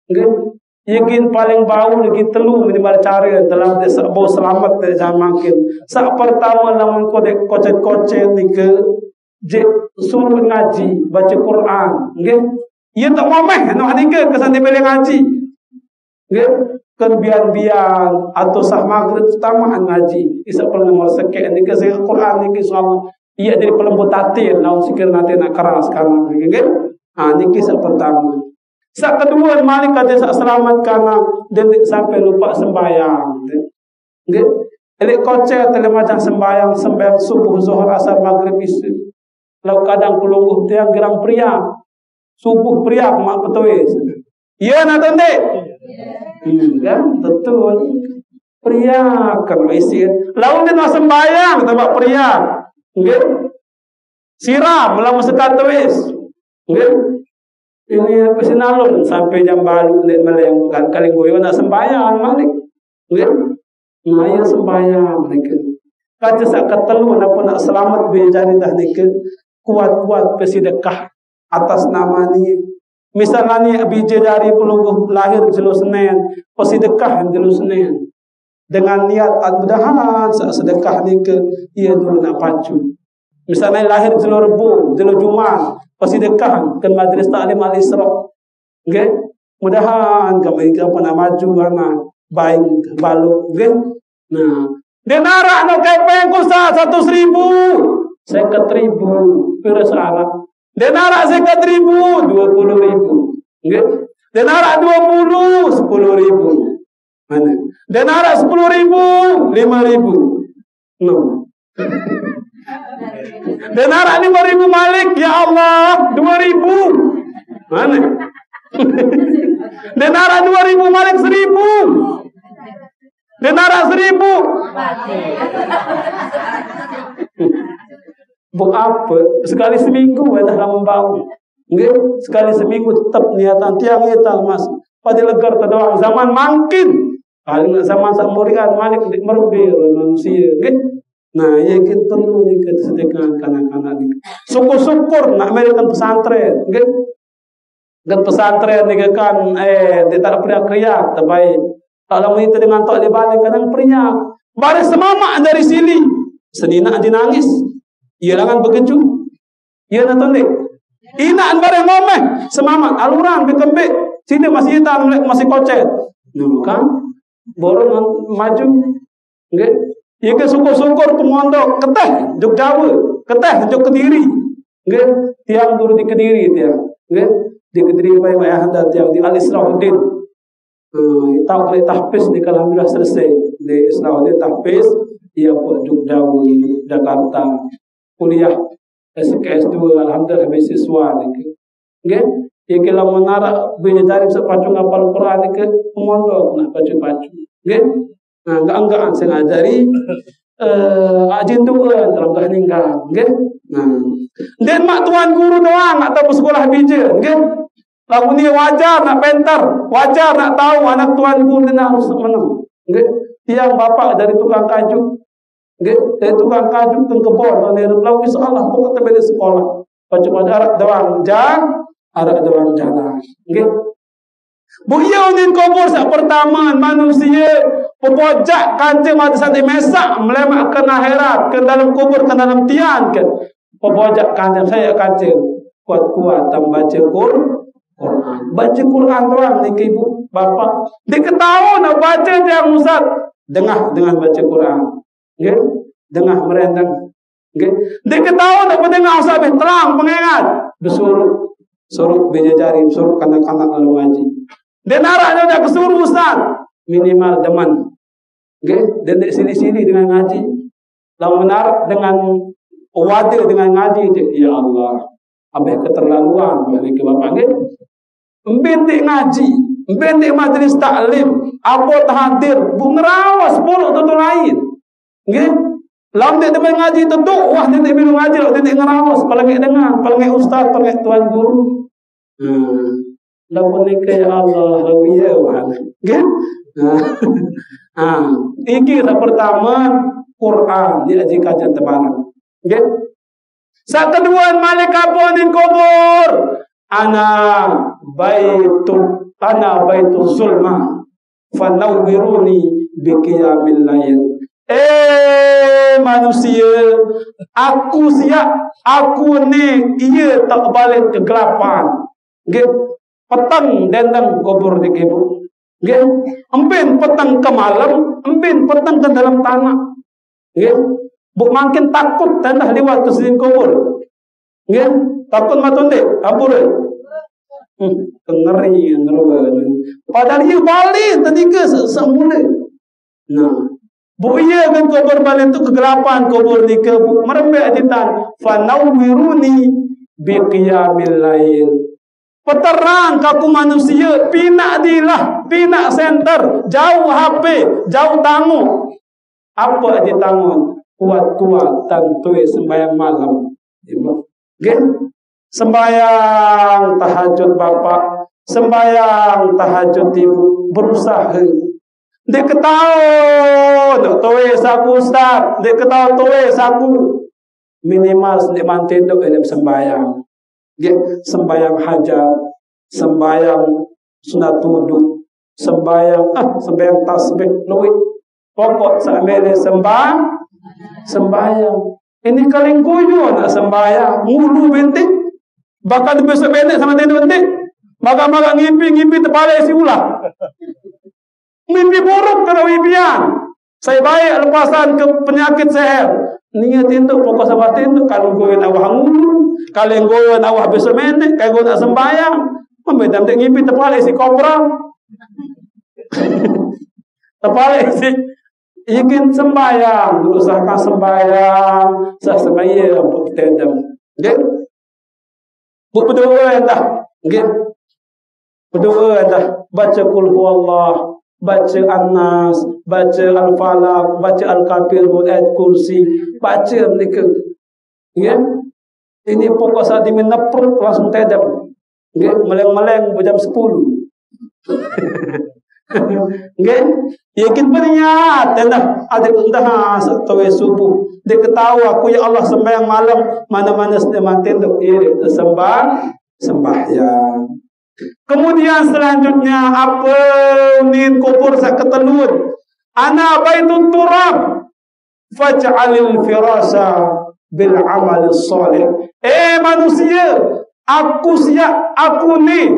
nggih. Yakin paling bau lagi telu minimal cari dalam desa bau selamat dari zaman makin. Saat pertama namun kocet ni ke suruh ngaji baca Quran, nggih. Ia tak mameh nak ni ke kesan dia ngaji, nggih. Kebian-bian atau sah maghrib tamaan ngaji. Isa pernah mau sekek ni ke saya Quran ni ke soal ia jadi pelembut tatin, naun sikir nanti nak keras kanan, nggih. Ni kisah pertama. Saat kedua malik kata saat selamat karena dia sampai lupa sembahyang. Nggih. Elek kocet tele macam sembahyang subuh, zuhur, asar, maghrib, isya. Lalu kadang pelungguh tiang gerang pria. Subuh pria mak petuis. Iya nak tende? Kan betul. Pria kalau isi. Lalu dia nak sembahyang tempat pria. Nggih. Siram lalu sekat tuis. Nggih. Ini pesinalun sampai jam balu dan meleng bukan kali goyo nak sembahyang malik, nggih, maya sembahyang mereka. Kaca sak ketelu napa nak selamat be jari dah nika kuat-kuat pesidekah atas nama ni. Misalnya ni biji dari pelungguh lahir jelo Senin, pesidekah jelo Senin dengan niat mudahan sak sedekah nika ia dulu nak pacu. Misalnya lahir jelo Rebo, jelo Jumat pasidekah ke majlis taklim al-Isra. Nggih, mudahan kami apa nak maju anak baik balu nggih. Nah, dia narak nak kepeng ku 100.000. 50.000 pira salah. Dia narak 50.000 20.000. Nggih. Dia narak 20 10.000. Mana? Dia narak 10.000 5.000. No. Dan narak 5.000 malik, ya Allah 2.000. Mana? Dan narak 2.000 malik 1.000. Dan narak 1.000. Bu apa? Sekali seminggu dah lama bau. Nggih, sekali seminggu tetap niatan tiang kita mas. Pada legar terdoa zaman makin. Kalau zaman sak murian malik merubih manusia, nggih. Nah, ya kita perlu ni kita sedekah kanak-kanak ni. Syukur-syukur nak American pesantren, nggih. Dan pesantren ni kan dia tak pernah kriak terbaik. Kalau kita dengan tok lebani kadang periak. Baris semamak dari sini. Senina dinangis. Ia langan begeju. Ia natonde. Inaan bareng ngomeh. Semamak. Aluran bekembek. Sini masih hitam. Masih kocet. Nah kan. Borong maju. Nggak. Ia ke syukur-syukur pemondok. Keteh. Jog Jawa. Keteh. Jog Kediri. Nggak. Tiang turun di Kediri. Tiang. Nggak. Di Kediri. Ayah anda tiang. Di Al-Israhuddin. Tahu kalau tahfiz ni kalau alhamdulillah selesai di Israhuddin tahfiz ia buat Jawa Jakarta kuliah SKS2 alhamdulillah beasiswa ni ke ia kalau menara belajar sepacung apal Quran ni ke pemondok nak baca-baca ke enggak saya ngajari ajin tu dalam keheningan ke dan mak tuan guru doang nak tahu sekolah bija ke lagu ni wajar nak pentar, wajar nak tahu anak tuanku dia harus menang. Okay? Tiang bapak dari tukang kayu, okay? Dari tukang kayu ke kebon, dari lagu insyaAllah pokok terbeda sekolah. Baca-baca arak doang jalan. Okay? Buyau ni kubur sak pertama manusia pepojak kancing mati santai mesak melemak ke akhirat ke dalam kubur ke dalam tiang ke pepojak kancing saya kancing kuat-kuat tam baca Quran. Baca Quran doang ni ke ibu bapa. Dia ketahu nak baca yang Ustaz. Dengah dengan baca Quran. Okay? Dengah merendang. Okay? Dia ketahu nak mendengar Ustaz terang pengingat. Suruh bejajari, suruh kanak-kanak lalu ngaji. Dia naraknya nak kesuruh Ustaz. Minimal deman. Okay? Dia nak sini-sini dengan ngaji. Lalu menarak dengan wadah dengan ngaji. Ya Allah. Habis keterlaluan bagi bapak ni. Bentik ngaji, bentik majlis taklim, apa hadir, bung rawas bolok tu lain. Nggih. Lawan dia teman ngaji tu wah dia tak minum ngaji, dia ngerawas, paling dengar, paling ustaz, paling tuan guru. Lawan ni ke Allah, lawan ya wah. Nggih. Iki pertama Quran diaji kajian tebaran. Nggih. Saat kedua malaikat ponin kubur. Ana baitul zulma fanawwiruni biqiyamil lail. Manusia, aku ni ia tak balik kegelapan. Nggih, petang dendang kubur di kubur. Nggih, empin petang ke malam, empin petang ke dalam tanah. Nggih, bu makin takut tanah lewat ke sini kubur. Nggih, takut matunde, ampun. Ngeri. Padahal ia balik tadi ke semula. Nah, bu ia kan kubur balik tu kegelapan kubur ni ke merembek ajitan. Fanawwiruni biqiyamil lail. Peterang kaku manusia, pinak dilah, pinak center, jauh HP, jauh tangu. Apa aja tangu? Kuat-kuat tantui sembahyang malam. Okay? Sembayang tahajud bapak, sembayang tahajud ibu, berusaha. Dia ketahu nak tuwe saku Ustaz, dia ketahu tuwe saku. Minimal dia mantin dok dalam sembayang. Dia sembayang hajat, sembayang sunat wudu, sembayang tasbih, luit. Pokok sambil sembayang. Ini kaling kuyu nak sembayang, mulu bentik. Bahkan besok bentik sama tenda bentik. Makan-makan ngimpi terpala isi ulah. Mimpi buruk kena impian. Saya baik lepasan ke penyakit seher. Niat itu pokok sahabat itu. Kalau goyon awah ngulu, kalau goyon awah besok bentik, kalau goyon nak sembayang. Membedam tak ngimpi terpala isi kopra. Terpala isi ingin sembayang, berusahakan sembayang, sembayang untuk tendam. Okay? Bu berdoa dah, okay? Berdoa dah, baca Qul Huwallah, baca An-Nas, baca Al-Falaq, baca Al-Kafir, ayat kursi, baca mereka. Okay? Ini pokok saat dimeneprut langsung tendam. Okay? Meleng-meleng jam 10. Okay? Yakin berniat dah ada dah sampai subuh. Dia ketawa aku ya Allah sembahyang malam mana-mana semantin untuk diri sembahyang. Kemudian selanjutnya apa nin kubur sak ketelut. Ana baitut turab faj'alil firasa bil amal salih. Manusia, aku siap, aku ni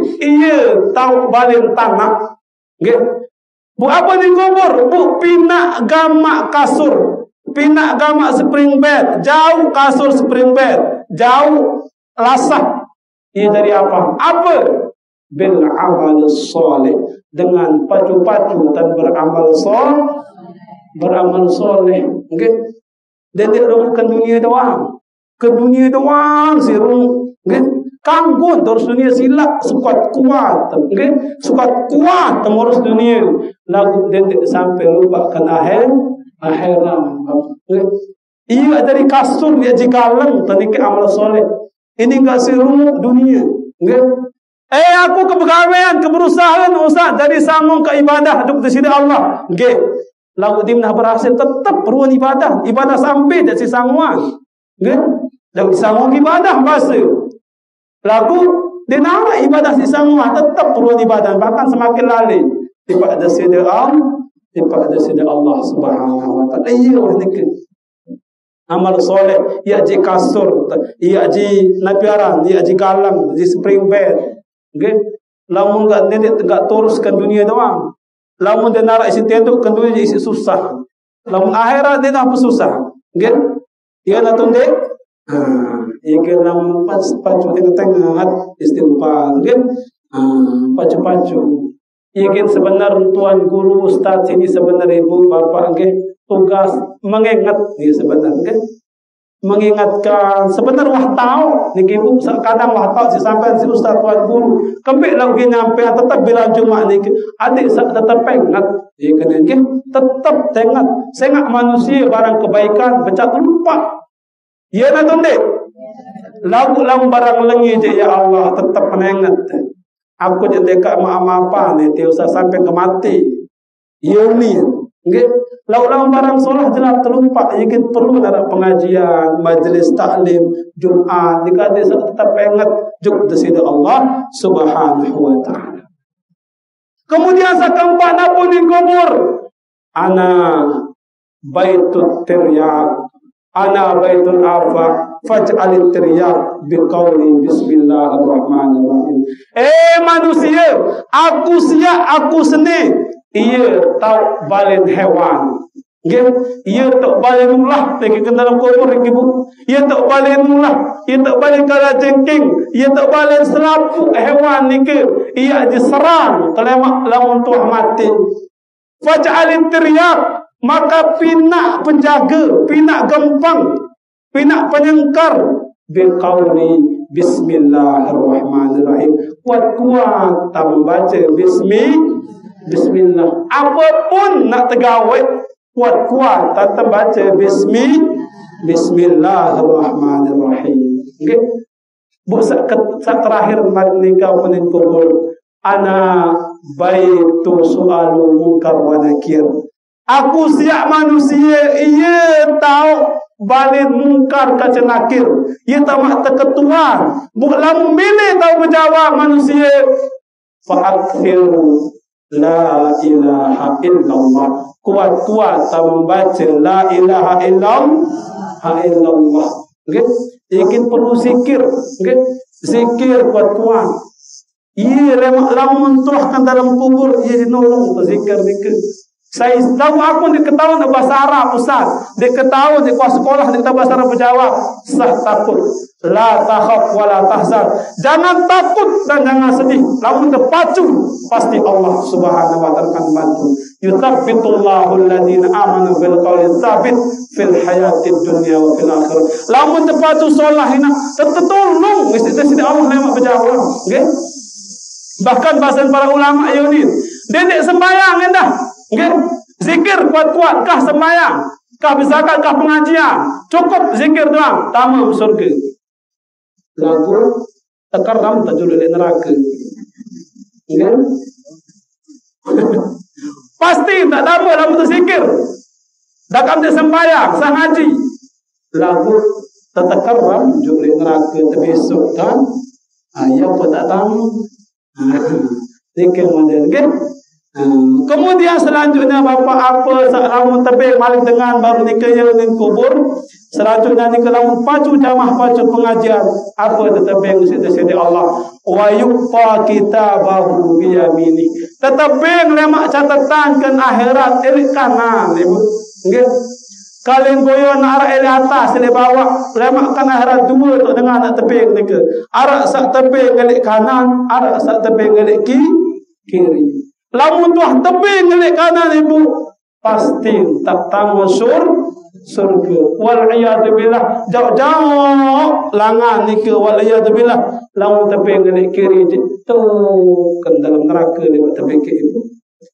tahu balik tanah. Nggih. Bu apa ni kubur? Bu pinak gamak kasur. Pinak gamak spring bed, jauh kasur spring bed, jauh lasah. Ia dari apa? Apa? Bil amal salih, dengan pacu-pacu dan beramal soleh. Okey. Dia tidak rumahkan dunia doang. Ke dunia doang si rumah. Okey. Kanggun terus dunia silap sekuat kuat. Okey. Sekuat kuat terus dunia. Lagu dia tidak sampai lupakan akhirat. Okey. Ia dari kasur dia jikalang tadi ke amal soleh. Ini enggak si rumah dunia. Okey. Aku kepegawaian, keberusahaan Ustaz jadi sambung ke ibadah duk di sini Allah. Nggih. Lagu dimnah berhasil tetap perlu ibadah. Ibadah sampai dari sangguan. Nggih. Lagu sangguan ibadah bahasa. Lagu dinara ibadah si sangguan tetap perlu ibadah, bahkan semakin lalai. Tiba ada sida Allah Subhanahu wa taala. Iya ni amal soleh, ia ji kasur, ia ji napiaran, ia ji galang, ji spring bed. Okay? Lamun enggak nenek tegak teruskan dunia doang. Lamun dia narak isi tenduk kan dunia isi susah. Lamun akhirat dia apa susah. Okay? Ia nak tundek. Ia kena pacu tengah-tengah istighfar. Okay? Pacu-pacu. Ia kena sebenar tuan guru ustaz ini sebenar ibu bapa. Okay? Tugas mengingat dia sebenar. Okay? Mengingatkan sebenarnya wah tahu niki bu kadang wah tahu si sampai si ustaz tuan guru kembali lagi nyampe tetap bila cuma niki adik tetap pengat ya kena niki tetap tengat sengak manusia barang kebaikan becat lupa ya natun dek lagu barang lengi je ya Allah tetap menengat aku je dekat apa nih tiap sampai ke mati ya ni nggih. Lalu barang solah jelas terlupa. Ia perlu ada pengajian, majlis taklim, Jumat. Jika dia tetap ingat juk di Allah Subhanahu wa taala. Kemudian sekeempat pun dikubur. Ana baitut tiryak, ana baitul afa, faj'alit tiryak biqauli bismillahirrahmanirrahim. Manusia, aku siap, aku seni. Ia tahu balen hewan. Ia tak balen ulah pergi ke dalam kubur ibu. Ia tak balen ulah, ia tak balen kala jengking, ia tak balen selapu hewan ni ke. Ia diserang telemak lamun tuah mati. Faj'alin tiryak, maka pinak penjaga, pinak gempang, pinak penyengkar biqauli bismillahirrahmanirrahim. Kuat-kuat tak membaca Bismillah. Apapun nak tegawai kuat-kuat tetap baca Bismillahirrahmanirrahim. Okay. Bu saat terakhir menikah pening kubur. Ana baitu su'alu munkar wa nakir. Aku siap manusia ia tahu balik munkar kaca nakir. Ia tahu mak terketuan. Bukan milih tahu menjawab manusia. Fa'akhiru la ilaha illallah. Kuat-kuat tak membaca la ilaha illallah. Okay? Ikin perlu zikir. Okay? Zikir kuat-kuat. Ia lamun tuahkan dalam kubur ia dinolong berzikir zikir. Saya tahu aku di ketahuan di bahasa Arab Ustaz. Di ketahuan di kelas sekolah di bahasa Arab berjawab. Sah takut. La takhaf wa la tahzan. Jangan takut dan jangan sedih. Lamun terpacu pasti Allah Subhanahu wa taala akan bantu. Yuthabbitullahu alladhina amanu bil qawli tsabit fil hayatid dunya wa fil akhirah. Lamun terpacu solah hina tertolong mesti Allah yang berjawab. Okey? Bahkan bahasa para ulama Yunus, dedek sembahyang endah. Okay? Zikir kuat-kuat kah sembahyang, kah berzakat, kah pengajian, cukup zikir doang, tamu surga. Lagu tekaram tajul di neraka. Okay? Pasti tak tamu lagu tu zikir. Dak am sembahyang, sah haji. Lagu tekaram tajul di neraka terbesok kan? Ayah pun tak tahu. Zikir model, okay? Kemudian selanjutnya Bapak apa lamun tebing malik dengan baru nikah yang kubur. Selanjutnya nikah lamun pacu jamah pacu pengajian apa tebing sidi Allah wa yuqta kitabahu bi yamini. Tebing lemak catatan kan akhirat elik kanan ibu. Nggih. Kalian goyon arah elik atas elik bawah lemak kan akhirat dua tu dengan anak tebing nikah. Arah sak tebing elik kanan, arah sak tebing elik kiri. Lamun tuah tebing ngelik kanan ibu pasti tak tamu surga. Wal iyadu billah jauh-jauh langan ni ke wal iyadu billah lamun tebing ngelik kiri tu kan dalam neraka ni tebing ke ibu.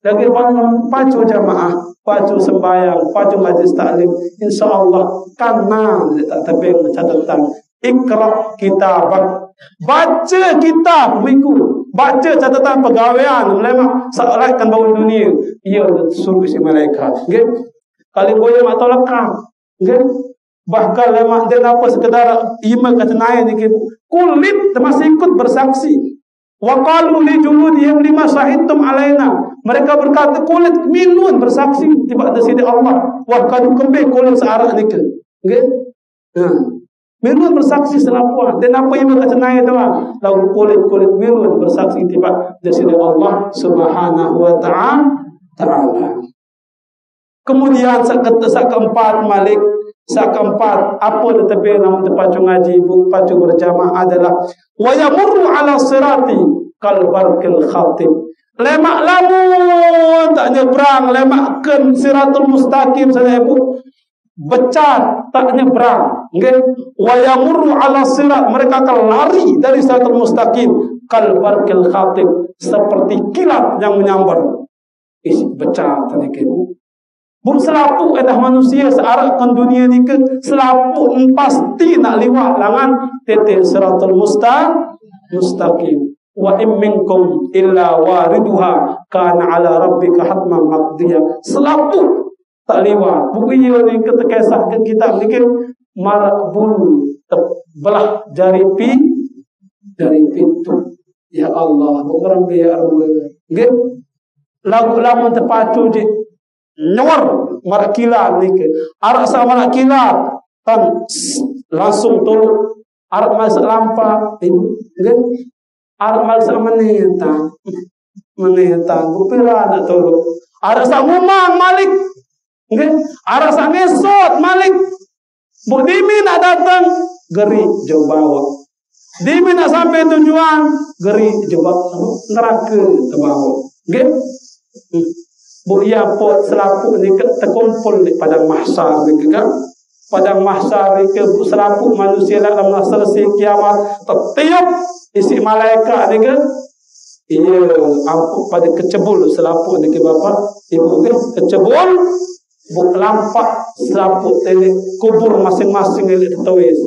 Lagi pacu jamaah, pacu sembahyang, pacu majlis taklim, insyaallah kanan tak tebing catatan ikra kitabak. Baca kitab minggu, baca catatan pegawaian ulama salatkan bau dunia ia suruh si malaikat nggih kali goyang atau lekang nggih bahkan lama dan apa sekedar iman kata naik ni kulit masih ikut bersaksi wa qalu li juludihim lima syahidtum alaina mereka berkata kulit minun bersaksi tiba ada sini Allah wa kadu kembali kulit searah ni nggih Mirun bersaksi selapuan dan apa yang mereka cenai itu lalu kulit mirun bersaksi tiba di sini Allah Subhanahu wa taala. Kemudian keempat Malik keempat apa tetapi namun terpacu ngaji pacu berjamaah adalah wa yamurru ala sirati kal barqil khatib. Lemak lamun tak nyebrang lemakkan siratul mustaqim saja ibu becat tak nyebrang nggih wa yamurru ala sirat mereka akan lari dari siratal mustaqim kal barqil khatib seperti kilat yang menyambar isi becat tadi ke bu selapu edah manusia searahkan dunia ni ke selapu pasti nak liwat langan tete siratal mustaqim wa in minkum illa wariduha kana ala rabbika hatman maqdiya selapu tak lewat. Buku ia ni kita kisahkan kita mungkin marak bulu belah jari pintu. Ya Allah, bukan biar nggih. Lagu-lagu terpacu je nyawar marak kilat ni ke. Arak sama marak kilat kan langsung tolong arak masuk lampa nggih. Arak masuk meneta. Bupira nak tolong. Arak sama ngomong Malik nggih arah sana esot Malik bu dimi nak datang geri jauh bawah dimi nak sampai tujuan geri jauh neraka terbawa nggih bu ia pot selapuk ni terkumpul di padang mahsyar ni kan padang mahsyar ni ke selapuk manusia dalam selesai kiamat tertiup isi malaikat ni kan ia ampuk pada kecebul selapuk ni ke bapa ibu ke kecebul buk lampak selaput telik kubur masing-masing elik tertulis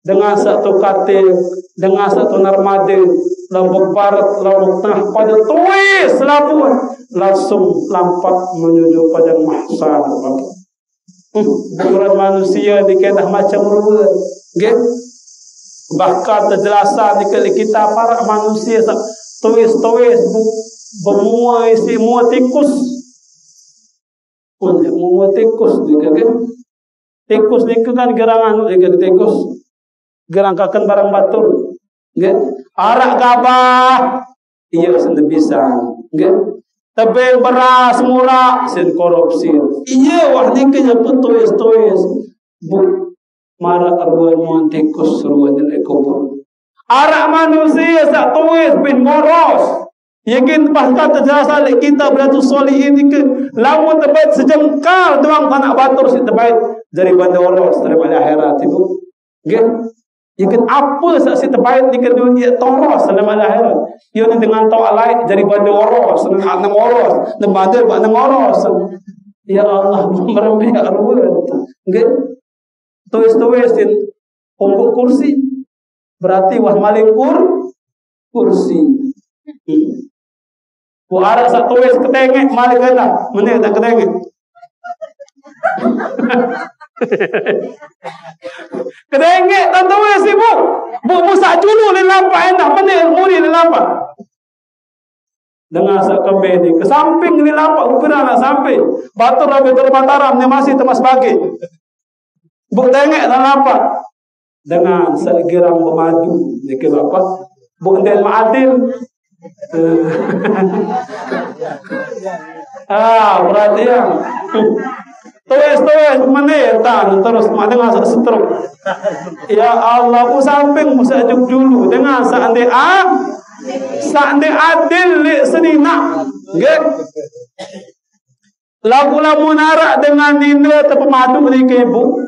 dengan satu katil dengan satu narmada lombok barat lombok tengah pada tulis selaput langsung lampak menuju pada mahsyar bukuran manusia dikedah macam rupa nggih bahkan terjelasan di kita para manusia tulis bermua isi mua tikus mau tikus juga kan tikus ni kan gerangan tikus gerangkakan barang batur nggih arak gabah iya sende bisa nggih tebel beras murah sen korupsi iya wah ni kenya tuis bu marak arwan mon tikus ruan le kubur arak manusia sak tuis bin moros yakin bahkan terjelasan kita beratus solihin ini ke lamun terbaik sejengkal doang anak batur si terbaik dari banda oros dari balik akhirat ibu nggih yakin apa si terbaik di dunia toros dalam akhirat ia dengan tau alai dari banda oros nang oros dan banda nang oros ya Allah meremeh arwah nggih tuis din punggung kursi berarti wah maling kursi bu arak sak tuis ketengek malik kena meneh tak ketengek ketengek tak tuis ibu bu musak julu le lampak endah meneh muri le lampak Dengan sak kembe ni ke samping ni lapak ukira nak sampai batur rabi terbataram ni masih temas bagi buk tengok dan lapak dengan segiram bermadu ni ke bapak buk den ma'adil perhatian tulis menit terus mak dengar sak setruk ya Allah ku samping musa juk dulu dengan sak ande Sa'ande adil li senina. Nggih. Lagu-lagu narak dengan nina terpemadu ni ke ibu.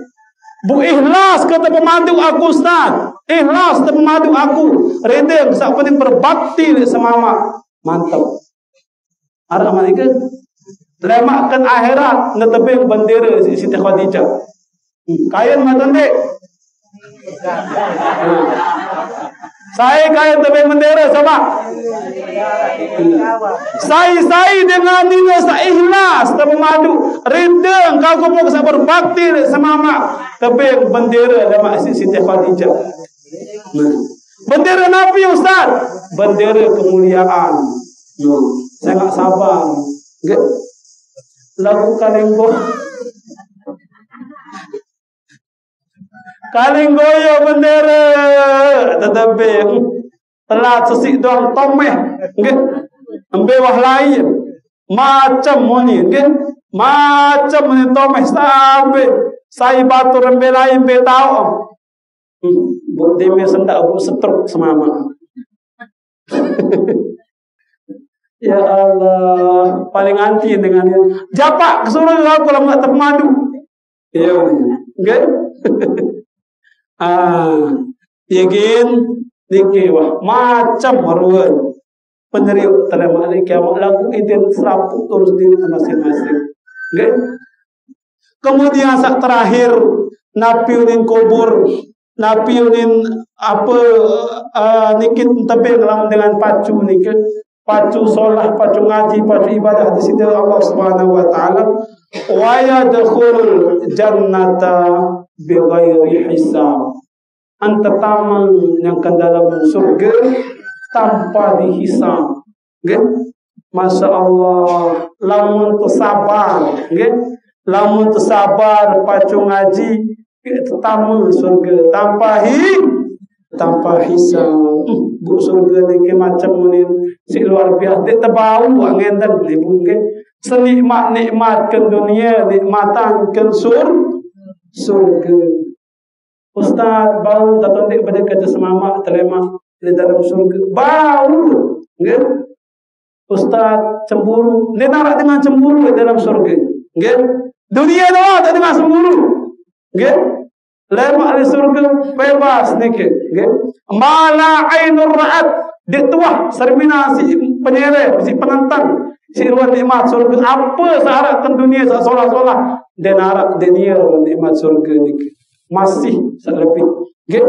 Bu ikhlas kata pemadu aku Ustaz. Ikhlas terpemadu aku. Redeng sak penting berbakti li semama. Mantap. Arah mana ke? Lemakkan akhirat netebing bendera Siti Khadijah. Kain matan dek. Saya kaya tebing bendera sama. Saya dengan nina sa ikhlas terpemadu redeng kau pun sa berbakti semama tebing bendera dalam Siti Khadijah. Bendera Nabi Ustaz, bendera kemuliaan. Saya enggak sabar. Lagu Kalenggo. Kalenggoyo bendera tetapi telat sesik doang tomeh nggih embe wah lain macam moni nggih macam ni tomeh sampai sai batur embe lain be tau buk deme sendak buk setruk semama. Ya Allah, paling anti dengan japak kesuruh aku lah nak terpemadu. Ya nggih. Yakin niki wah macam maruan peneriuk terima ni kiamat lagu idin serapuk terus diri masing-masing. Okay? Kemudian sak terakhir napiunin kubur, napiunin apa nikit tebing dengan pacu nikit pacu solah, pacu ngaji, pacu ibadah di sini Allah Subhanahu wa taala wa yadkhulul jannata bighairi hisab. Anta taman yang ke dalam surga tanpa dihisab. Okay? Masya Allah, lamun tersabar, okay? Lamun tersabar pacu ngaji taman surga tanpa hisab. Bu surga ni macam ni si luar biasa. Dia terbau angin dan ibu ke senikmat ke dunia, nikmatan ke surga. Ustaz bau tak tondek pada kerja semama terima di dalam surga. Bau. Nggih. Ustaz cemburu. Dia narak dengan cemburu di dalam surga. Nggih. Dunia doa tak dengan cemburu. Nggih. Lemak di surga bebas niki. Nggih. Mala ainur ra'at. Dia tuah serbina si penyere, si penantang, si ruang nikmat surga. Apa seharapkan dunia seolah-olah dia narak dunia ruang nikmat surga niki. Masih selebih. Nggih.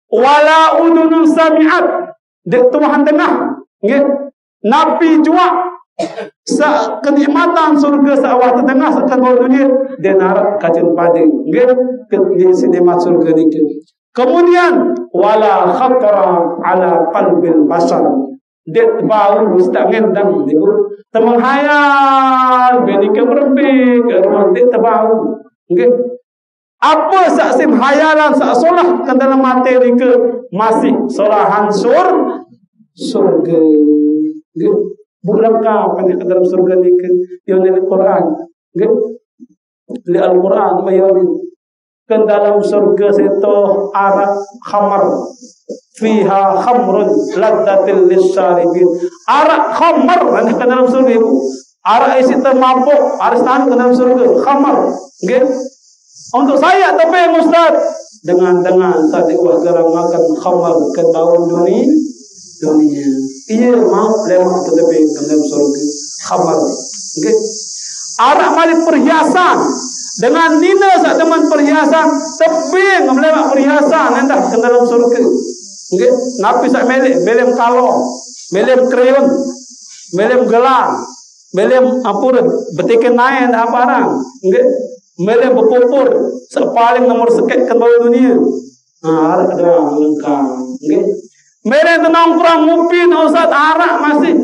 Wala udunun sami'at. Dek Tuhan tengah. Nggih. Nabi jua sa kenikmatan surga sa awak tengah sa kedua dunia dia narak kajen pading. Nggih. Ke nikmat surga niki. Kemudian wala khatara ala qalbil basar. Dek bau tak ngendang niku. Temang hayal beni ke berbi ke rumah dek tebau. Nggih. Apa saksim hayalan sak solah ke dalam materi ke masih solahan surga. Bukan kapan ke dalam surga ni ke yang dari Quran. Di Al-Quran mayoni ke dalam surga situ arak khamar fiha khamrun ladzatil lisyaribin. Arak khamar ada ke dalam surga ibu. Arak isi termabuk, arak ke dalam surga khamar. Nggih. Untuk saya tapi Ustaz dengan sadik wah garang makan khamar ke daun dunia. Iya maaf lemak tetapi ke dalam surga khamar. Okay. Arak malik perhiasan dengan nina sak teman perhiasan tebing melemak perhiasan endah ke dalam surga. Okay. Napi sak melem kalong, melem krayon, melem gelang, melem apa betikan naik apa orang. Okay. Melem berpupur sepaling nomor sekian ke bawah dunia. Arak ada lengkap. Okay. Melem tenang kurang mupin Ustaz arak masih.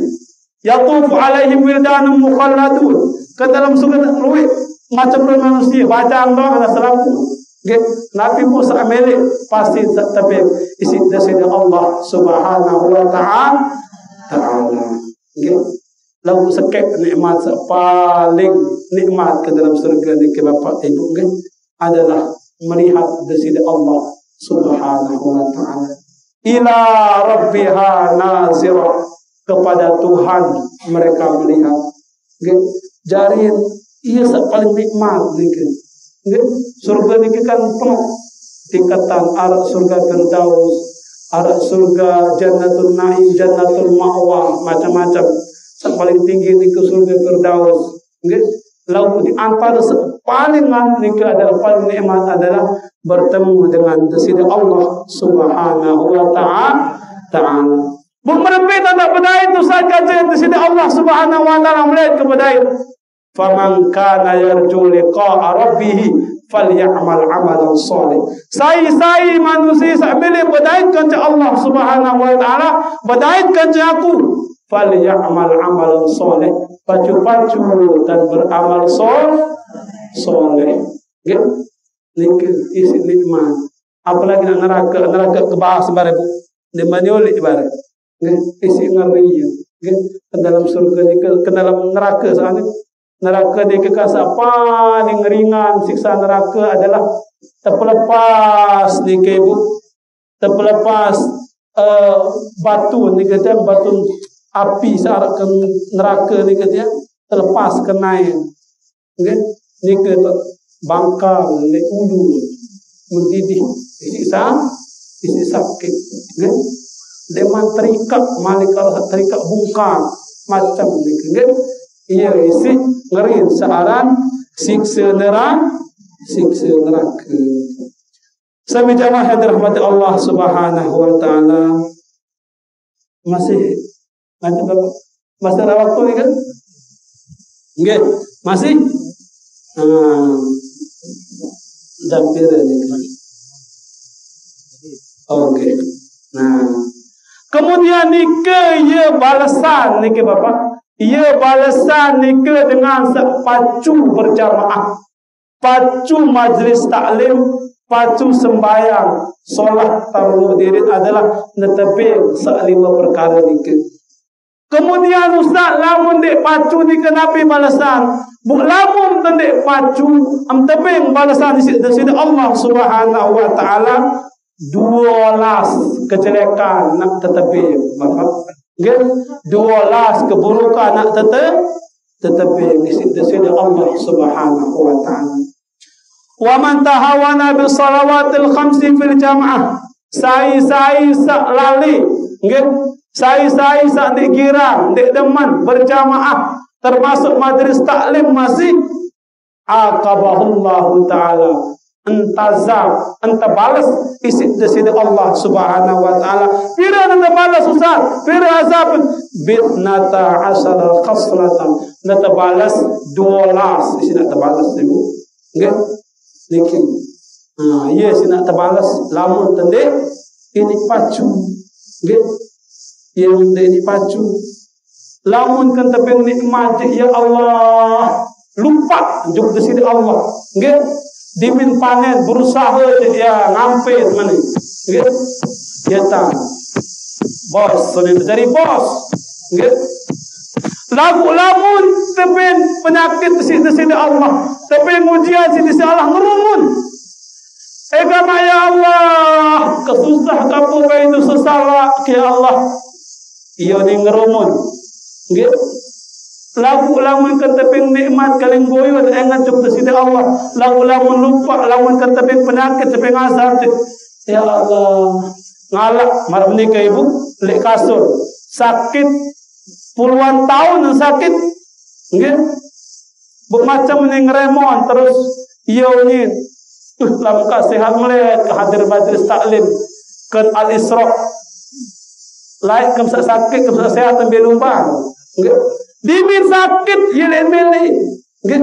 Yatufu alaihim wildanun mukhalladun. Ke dalam surga luwih macam manusia, bacaan doang ada selaku. Nggih, Nabi Musa amele pasti tapi isi dari Allah Subhanahu wa taala. Nggih. Lalu sekep nikmat paling nikmat ke dalam surga ni ke Bapak Ibu nggih adalah melihat dari Allah Subhanahu wa taala. Ila rabbiha nazira, kepada Tuhan mereka melihat. Nggih, jarin iya paling nikmat nggih. Nggih, surga niki kan penuh tingkatan, ada surga Firdaus, ada surga Jannatul Naim, Jannatul Ma'wa, macam-macam. Yang paling tinggi niki surga Firdaus. Nggih, lalu di antara paling niki adalah paling nikmat adalah bertemu dengan Sidi Allah Subhanahu wa taala. Bermepet tak pada itu saja Sidi Allah Subhanahu wa taala melihat kepada itu. Faman kana yarju liqa'a rabbih falyamal 'amalan salih. Sai manusia sambil berdaitkan ke Allah Subhanahu wa taala, berdaitkan ke aku, falyamal 'amalan salih, pacu-pacu dan beramal saleh. Nggih, niki isi nikmat. Apalagi neraka kebahas bare Bu. Di manioli bare. Nggih, isi ngeri. Nggih, ke dalam surga niki, ke dalam neraka sana. Neraka ni kekasih paling ringan, siksa neraka adalah terlepas ni ke Ibu, terlepas batu ni kata, batu api searah ke neraka ni kata, terlepas ke naik. Okay? Ni kata bangkal, ni ulu, mendidih, isi sakit. Okay? Deman terikat, malik kalau terikat bungkam, macam ni kata. Ia isi ngeri searan siksa neraka. Sampai jamaah yang dirahmati Allah Subhanahu wa taala. Masih ada waktu ni kan? Nggih, masih? Hampir ni kan. Okey. Nah. Kemudian ni ke ia balasan ni ke Bapak? Ia balasan nikah dengan pacu berjamaah, pacu majlis taklim, pacu sembahyang, solat taruh diri adalah netepin selima perkara nikah. Kemudian Ustaz lamun dek pacu nikah nabi balasan, bu lamun dek pacu teping balasan di sini Allah Subhanahu wa taala 12 kejelekan nak tetepin, Bapak. 12 keburukan nak tetapi disini Allah Subhanahu wa taala. Wa man tahawana bi salawatil khamsi fil jamaah, sai sak lali, nggih, sai sak dikira, dik deman berjamaah termasuk majlis taklim masih aqabahullahu taala, balas isi dari Allah Subhanahu wa taala. Fira anta balas Ustaz, fira azab bitnata asara khaslatan, nata balas 12 isi nata balas Ibu. Nggih. Niki. Iya isi nata balas lamun tende ini pacu. Nggih. Yang ini pacu. Lamun kan tepeng nikmat ya Allah, lupa juk di sini Allah. Nggih. Dimin panen berusaha ya ngampe mana nggih ya ta bos sudah jadi bos nggih lamun tepen penyakit di sini Allah, tepen ujian di sini Allah ngerumun agama ya Allah kesusah kamu itu sesala ya Allah iya ni ngerumun nggih lamun keteping nikmat kaling goyo engat cuk sini Allah, lamun lupa, lamun keteping penyakit teping azab ya Allah ngalak marah menikah Ibu lek kasur sakit puluhan tahun sakit nggih buk macam ning remon terus iya ni lamun sehat melek ke hadir majlis taklim ke al-Isra laik ke sakit ke sehat ambil lupa nggih dimin sakit yele-mele nggih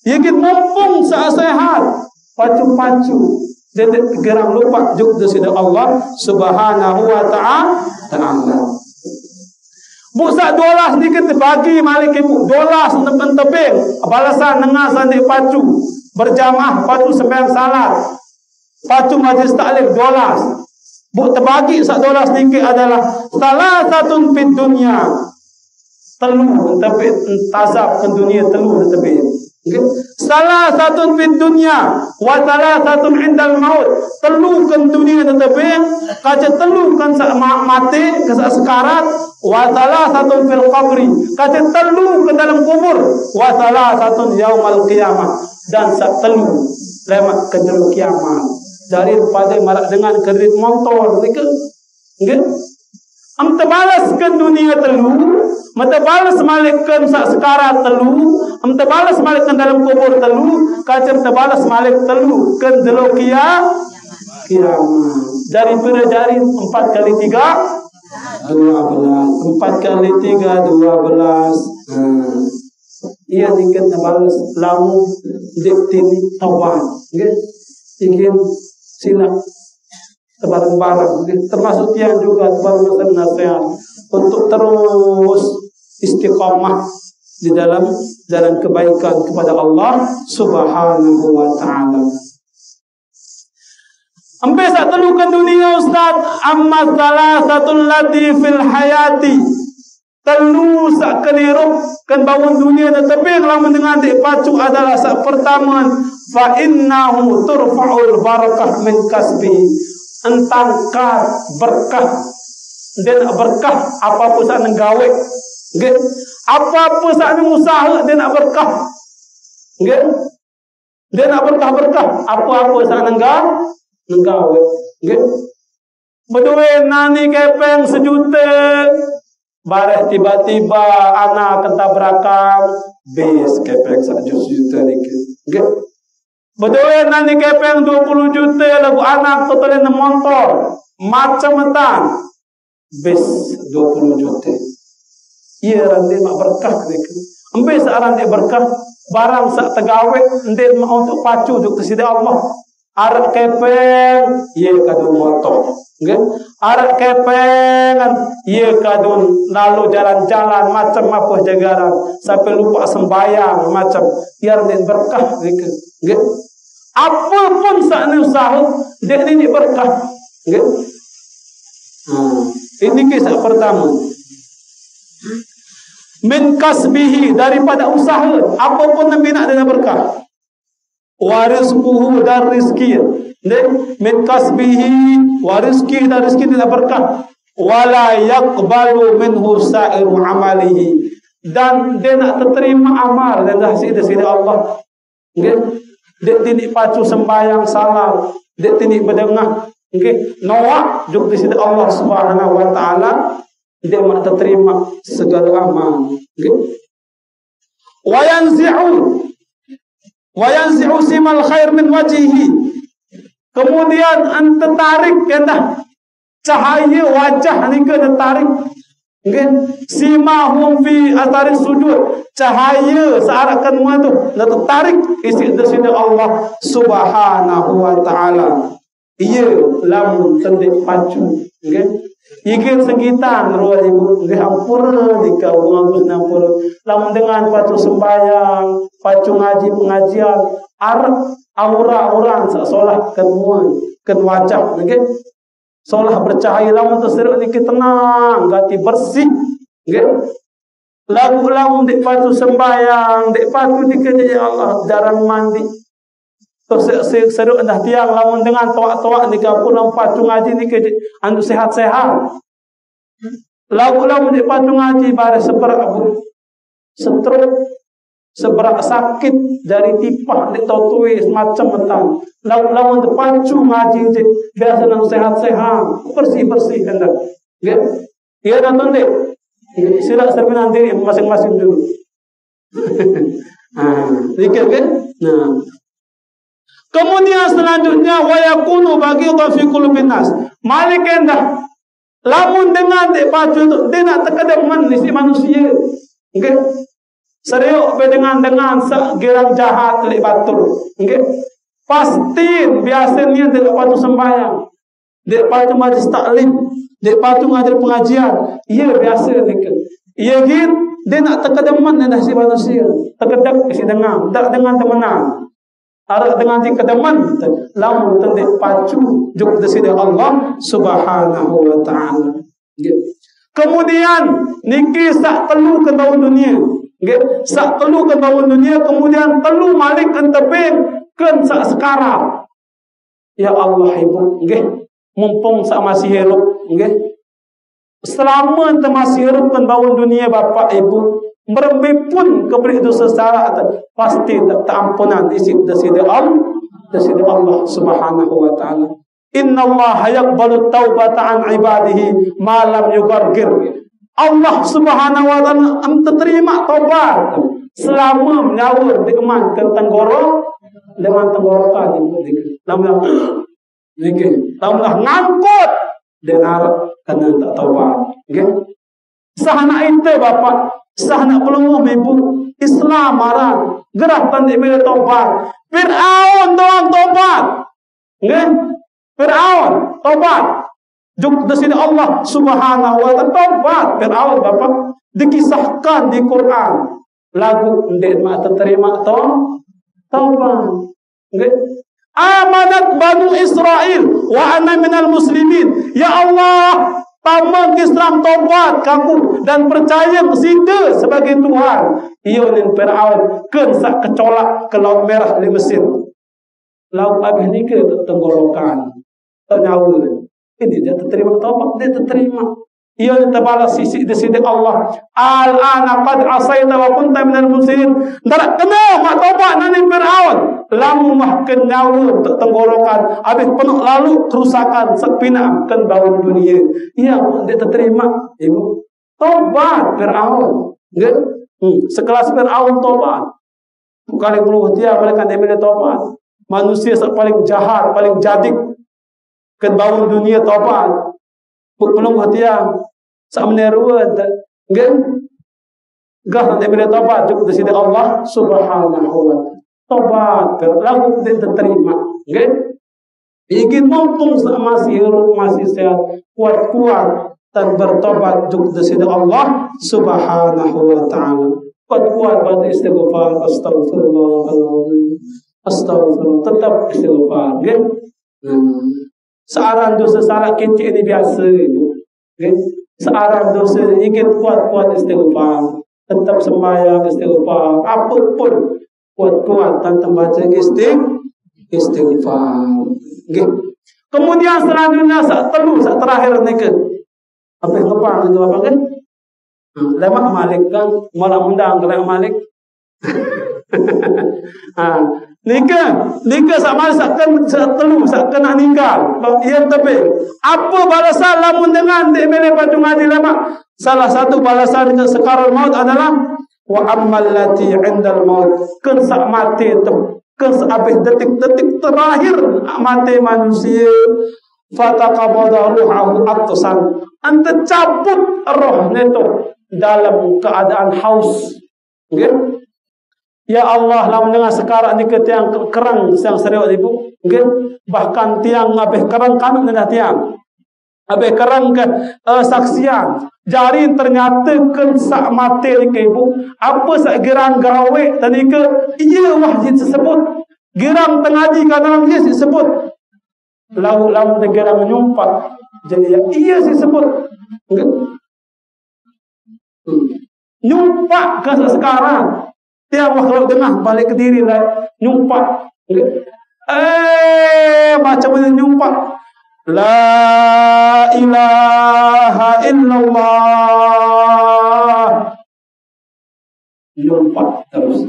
yigit mumpung sehat pacu-pacu dedek geram lupa juk desida Allah Subhanahu wa taala. Busak dolas ni kita bagi malik ibu dolas tepen tebing balasan nengah sandik pacu berjamaah pacu sembahyang salat pacu majlis taklim dolas bu terbagi sak dolas sedikit adalah salah satu fid dunia telu tapi tazab ke dunia telu tapi okay. Salah satu fid dunia wa salah satu indal maut telu ke dunia tetapi kaca telu kan mati ke sekarat wa salah satu fil qabri kaca telu ke dalam kubur wa salah satu yaumal qiyamah dan sak telu lemak ke dalam kiamat daripada marak dengan kredit motor ni ke nggih am terbalas ke dunia telu mata balas malikkan sak sekarat telu am terbalas malikkan dalam kubur telu kacem terbalas malik telu kan delo kiamat daripada jari 4 kali 3 12 4 kali 3 12 ia dikit terbalas lamu diktini tawar nggih ingin sila barang-barang termasuk tiang juga termasuk nasihat untuk terus istiqamah di dalam jalan kebaikan kepada Allah Subhanahu wa taala. Ambil sak telukan dunia Ustaz amma salasatul lati fil hayati telu sak keliru kan bangun dunia tetapi kalau mendengar dik pacu adalah sak pertama fa innahu turfa'ul barakah min kasbi entangkar berkah dan berkah apa-apa sak nenggawe nggih apa-apa sak usaha dia nak berkah nggih dia nak berkah apa-apa sak nenggawe nggih berduit nani kepeng 1 juta bareh tiba-tiba anak ketabrakan bis kepeng 1 juta nggih berduit nani kepeng 20 juta lagu anak totalin motor macam metang bis 20 juta iya rantai mak berkah mereka ambil seorang dia berkah barang sak tegawe ndek mau untuk pacu untuk kesida Allah arak kepeng iya kadun motor nggih arak kepengan iya kadun lalu jalan-jalan macam apa jagaran sampai lupa sembayang macam biar dia berkah mereka nggih apapun sak usaha dia ini berkah nggih ini kisah pertama min kasbihi daripada usaha apapun yang bina dengan berkah warizquhu dan rizki min kasbihi warizki dan rizki dengan berkah wala yaqbalu minhu sa'iru amalihi dan dia nak terima amal dan hasil dari Allah nggih dia tidak pacu sembahyang salat dia tidak berdengah nggih noak juk di sisi Allah Subhanahu wa taala dia mak terima segala amal nggih wa yanzi'u simal khair min wajhihi kemudian anta tarik kendah cahaya wajah ni ke tarik nggih simahum fi athari sujud cahaya searakan mua tu nak tarik isi di sisi Allah Subhanahu wa taala iya lamun tendik pacu nggih ikir sekitar ruang ibu nggih hampura dika mengagus nampura lamun dengan pacu sembahyang pacu ngaji pengajian aura-auran seolah kemuan ken wajah nggih seolah bercahaya lamun terseru dikit tenang ganti bersih nggih lagu-lagu dik pacu sembahyang dik pacu dikit ya Allah jarang mandi terus seru dah tiang lamun dengan toak-toak di kapur pacu ngaji ni ke anu sehat-sehat lagu-lagu di pacu ngaji bare seberak stroke seberak sakit dari tipah di totuis macam metang lagu-lagu di pacu ngaji biasa nang sehat-sehat bersih-bersih hendak nggih iya datang dek sila serminan diri masing-masing dulu dikir kan nah kemudian selanjutnya wa yakunu baghidha fi qulubin nas malik endah lamun dengan dek pacu itu dia nak terkadang manusia nggih serius dengan gerang jahat lek batul nggih pasti biasanya dek pacu sembahyang dek pacu majlis taklim dek pacu ngajar pengajian iya biasa nek Ia git dia nak terkedeman dengan si manusia. Terkedak si dengar, tak dengan temenan. Arak dengan si kedeman, lamun tendik pacu juk desida Allah Subhanahu wa taala. Kemudian niki sak telu ke tahun dunia. Nggih, sak telu ke tahun dunia kemudian telu malik kan teping kan sak sekarang. Ya Allah ibu, nggih, mumpung sak masih hidup, nggih. Selama ente masih hidup kan bangun dunia bapak ibu, merembe pun kepada dosa salah pasti tak ampunan isi desida Allah Subhanahu wa taala. Inna Allah yaqbalu taubata an ibadihi ma lam yugargir. Allah Subhanahu wa taala terima taubat selama menyawur dikemankan tenggorokan lamun ngangkut denar kena tak taubat. Okay? Sahana itu bapak, sahana pelunguh ibu Islam marah gerah tanda email taubat. Fir'aun doang taubat. Okay? Fir'aun taubat. Juk desida Allah Subhanahu wa taala taubat. Fir'aun bapak dikisahkan di Quran. Lagu ndek mak terima taubat. Okay? Amanat Banu Israel wa ana minal muslimin. Ya Allah, tamang Islam taubat kamu dan percaya kesida sebagai Tuhan. Ia nin Firaun keun sak kecolak ke Laut Merah di Mesir. Laut abis ni ke tenggorokan. Ternyawa. Ini dia terima taubat, dia terima. Ia terbalas sisi desida Allah. Al-ana qad asaita wa kunta minal muslimin. Ndak kena mak taubat nani Firaun. Lamu mahkan nyawa untuk tenggorokan. Habis penuh lalu kerusakan sepina kan bangun dunia. Ia dia terima ibu. Taubat Firaun. Sekelas Firaun taubat. Bukan puluh dia mereka dia taubat. Manusia paling jahat, paling jadik kan bangun dunia taubat. Belum dia samne ruwet nggih gah dia taubat juk desida Allah Subhanahu wa taala. Tobat lagu dia terima, nggih. Ingin mumpung masih hidup masih sehat, kuat-kuat dan bertobat juk desida Allah Subhanahu wa taala. Kuat-kuat baca istighfar, astagfirullahaladzim, astagfirullah, tetap istighfar, nggih. Searang dosa salah kecil ini biasa ibu, nggih. Searang dosa ingin kuat-kuat istighfar, tetap sembahyang istighfar, apapun kuat-kuat tentang baca istighfar. Okay. Kemudian selanjutnya sak terakhir ni ke apa yang kepang itu apa kan? Lemak Malik kan malah undang ke Lemak Malik. Nika sama sak kena ninggal. Ia tapi apa balasan lamun dengan di mele pacung adi lemak? Salah satu balasan dengan sekarang maut adalah wa ammal lati 'indal maut kan sak mati tu kan habis detik-detik terakhir mati manusia fataqabada ruhahu aqsan anta cabut rohnya tu dalam keadaan haus. Okay? Ya Allah lamun dengan sekarang ni ke tiang kerang yang serius ibu, okay? Bahkan tiang habis kerang kan dah tiang habis kerang ke saksian jari ternyata kan sak mati ke ibu apa sak gerang gawe tadi ke iya wahid tersebut gerang tengaji kadang dia disebut lalu gerang nyumpat jadi iya disebut nyumpat ke sekarang tiap waktu tengah balik ke diri lah nyumpat macam mana nyumpat la ilaha illallah nyumpat terus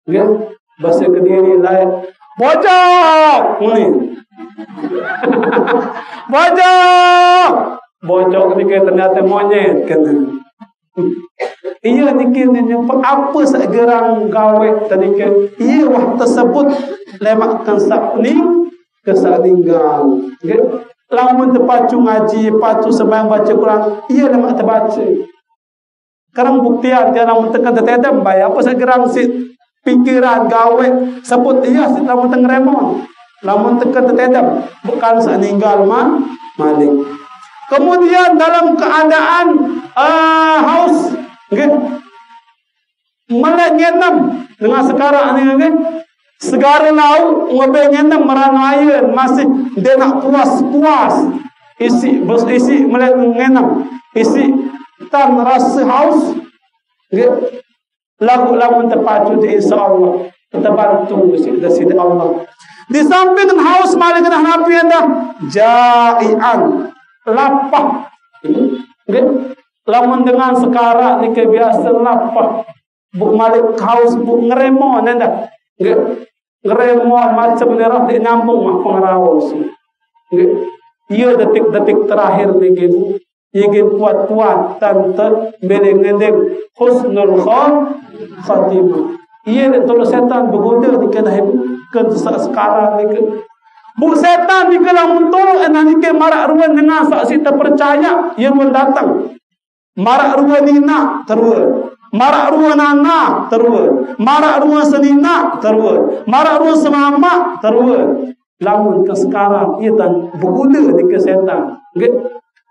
okay? Bahasa Kediri lain bocok ni bocok ketika ternyata monyet kena iya dikit nyumpat apa segerang gawe tadi ke iya wah tersebut lemakkan sak ning kesak tinggal. Okay? Lamun terpacu ngaji, pacu sembahyang baca Quran, ia lemak terbaca. Sekarang buktian dia lamun tekan tetedem bayar apa segerang si pikiran gawe sebut iya si lamun tengremon. Lamun tekan tetedem bukan sak ninggal malik. Kemudian dalam keadaan haus, okay? Melek ngenam dengan sekarang ni, okay? Segara lauk ngobe ngenam meranaya masih dia nak puas isi melek ngenam isi tan rasa haus, okay? Lagu terpacu di insya-Allah terbantu dari Allah. Di samping haus malik kena nabi anda jai'an lapah, okay? Lamun dengan sekarang ni kebiasa lapah, buk malik haus buk ngeremon anda, okay? Ngeremon macam nerah di nyambung mah pengaraus, okay? Ia detik-detik terakhir ni gitu, ia kuat-kuat tante beleng-beleng husnul khatimah. Ia tolong setan bergoda ni kena kan sekarang ni ke. Bu setan ni kalau muntul enak ni ke marak ruan dengan saksi terpercaya ia pun datang. Marak ruan ni nak terus. Marak ruan anak terus. Marak ruan senina terus. Marak ruan semama terus. Lamun ke sekarang ia tan bergoda ni ke setan. Okey.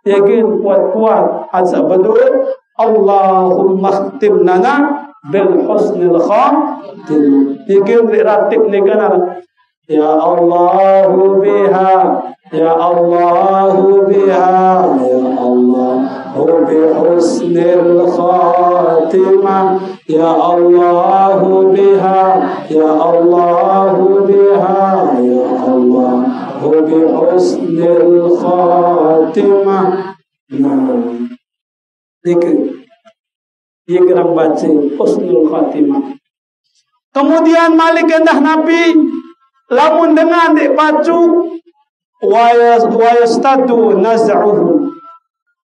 Yakin kuat-kuat azab berdoa Allahumma khtim lana bil husnil khatimah. Yakin ratib ni kan ya Allah biha ya Allah biha ya Allah bi husnil khatimah ya Allah biha ya Allah biha ya Allah bi husnil khatimah. Ia gerang baca husnul khatimah. Kemudian malik endah Nabi lamun dengan dek pacu wayastadu naz'uhu,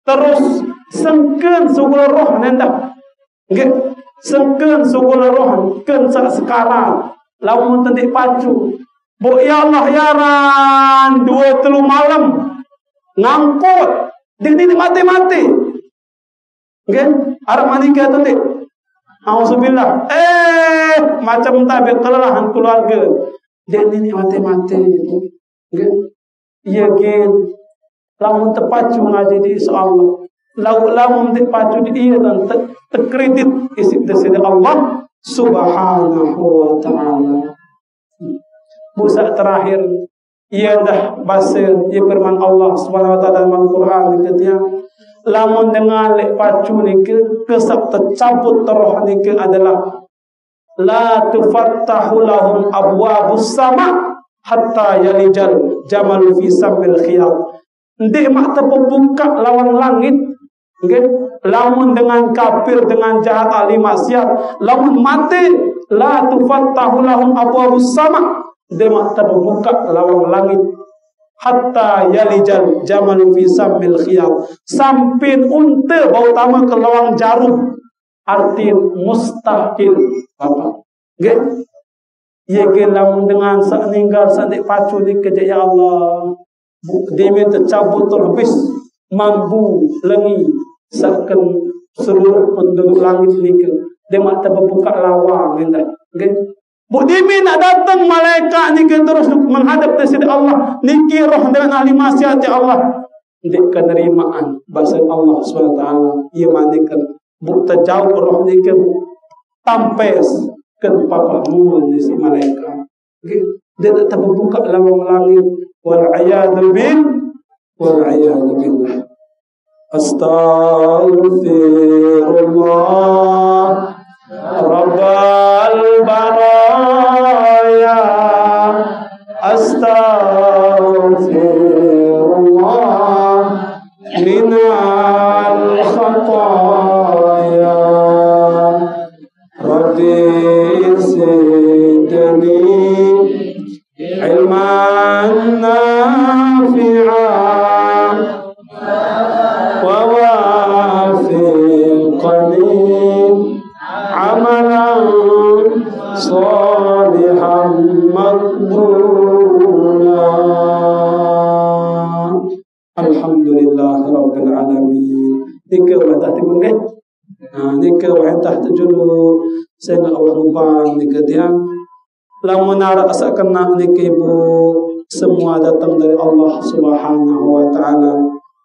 terus sengken sugul roh nendah, nggih sengken sugul roh ken sekarang lamun dek pacu bu ya Allah yaran 2-3 malam ngangkut dik mati nggih arep manika tu dik auzubillah macam tabik kelelahan keluarga dia ni mati gitu, nggih iya gen lamun terpacu ngaji di insyaallah lamun terpacu di iya dan terkredit isi dari Allah subhanahu wa ta'ala. Busa terakhir ia dah basir ia firman Allah subhanahu wa ta'ala dalam Al-Quran ketika lamun dengan lek pacu ni kesak tercabut terroh ni adalah la tufattahu lahum abwabus sama hatta yalijal jamalu fi sambil khiyar. Ndik mak terbuka lawan langit, okay? Lamun dengan kafir dengan jahat ahli maksiat lamun mati la tufattahu lahum abwabus sama, ndik mak terbuka lawan langit hatta yalijal jamalu fi sambil khiyar, sampai unta bau tama ke lawang jarum. Arti mustahil apa? Okay? Ia lamun dengan sak ninggal sak dik pacu ni kerja ya Allah. Demi tercabut terhabis mampu lengi sakkan seluruh penduduk langit ni ke. Dia mak terbuka lawang hendak. Okay? Bu demi nak datang malaikat ni ke terus menghadap kepada Allah. Niki roh dengan ahli maksiat ya Allah. Ndik kenerimaan bahasa Allah SWT. Ia manikan bu terjauh roh ni ke tampes ke papamu ni si malaikat. Okay? Dia tak terbuka lawang langit. Wal a'yadu billah. Astaghfirullah Rabbal baraya. Astaghfirullah minal khataya. Rabbi zidni ilman nafi'an wa wafiqni amalan salihan maqbula. Alhamdulillah rabbil alamin. Nika wa tahti mungkin nika wa tahti julu saya nak awal nika dia lamun nara asa kena nika ibu semua datang dari Allah Subhanahu wa ta'ala.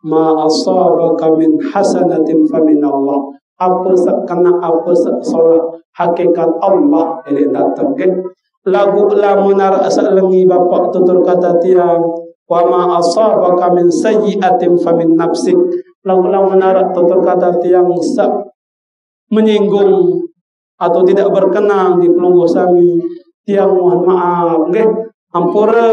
ma asabaka min hasanatin famin Allah. Apa sekena apa salah hakikat Allah ele datang ke lagu lamunar asalengi bapak tutur kata tiang wa ma asabaka min sayyi'atin famin nafsik. Lagu lamunar tutur kata tiang menyinggung atau tidak berkenan di pelungguh sami tiang mohon maaf nggih ampura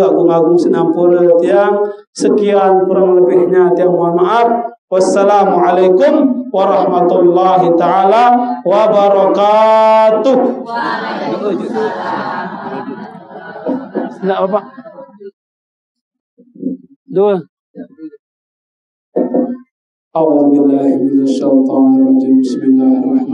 agung-agung sinampura tiang sekian kurang lebihnya tiang mohon maaf. Wassalamualaikum warahmatullahi taala wabarakatuh. Enggak apa? Dua. A'udzu billahi minasyaitonir rajim. Bismillahirrahmanirrahim.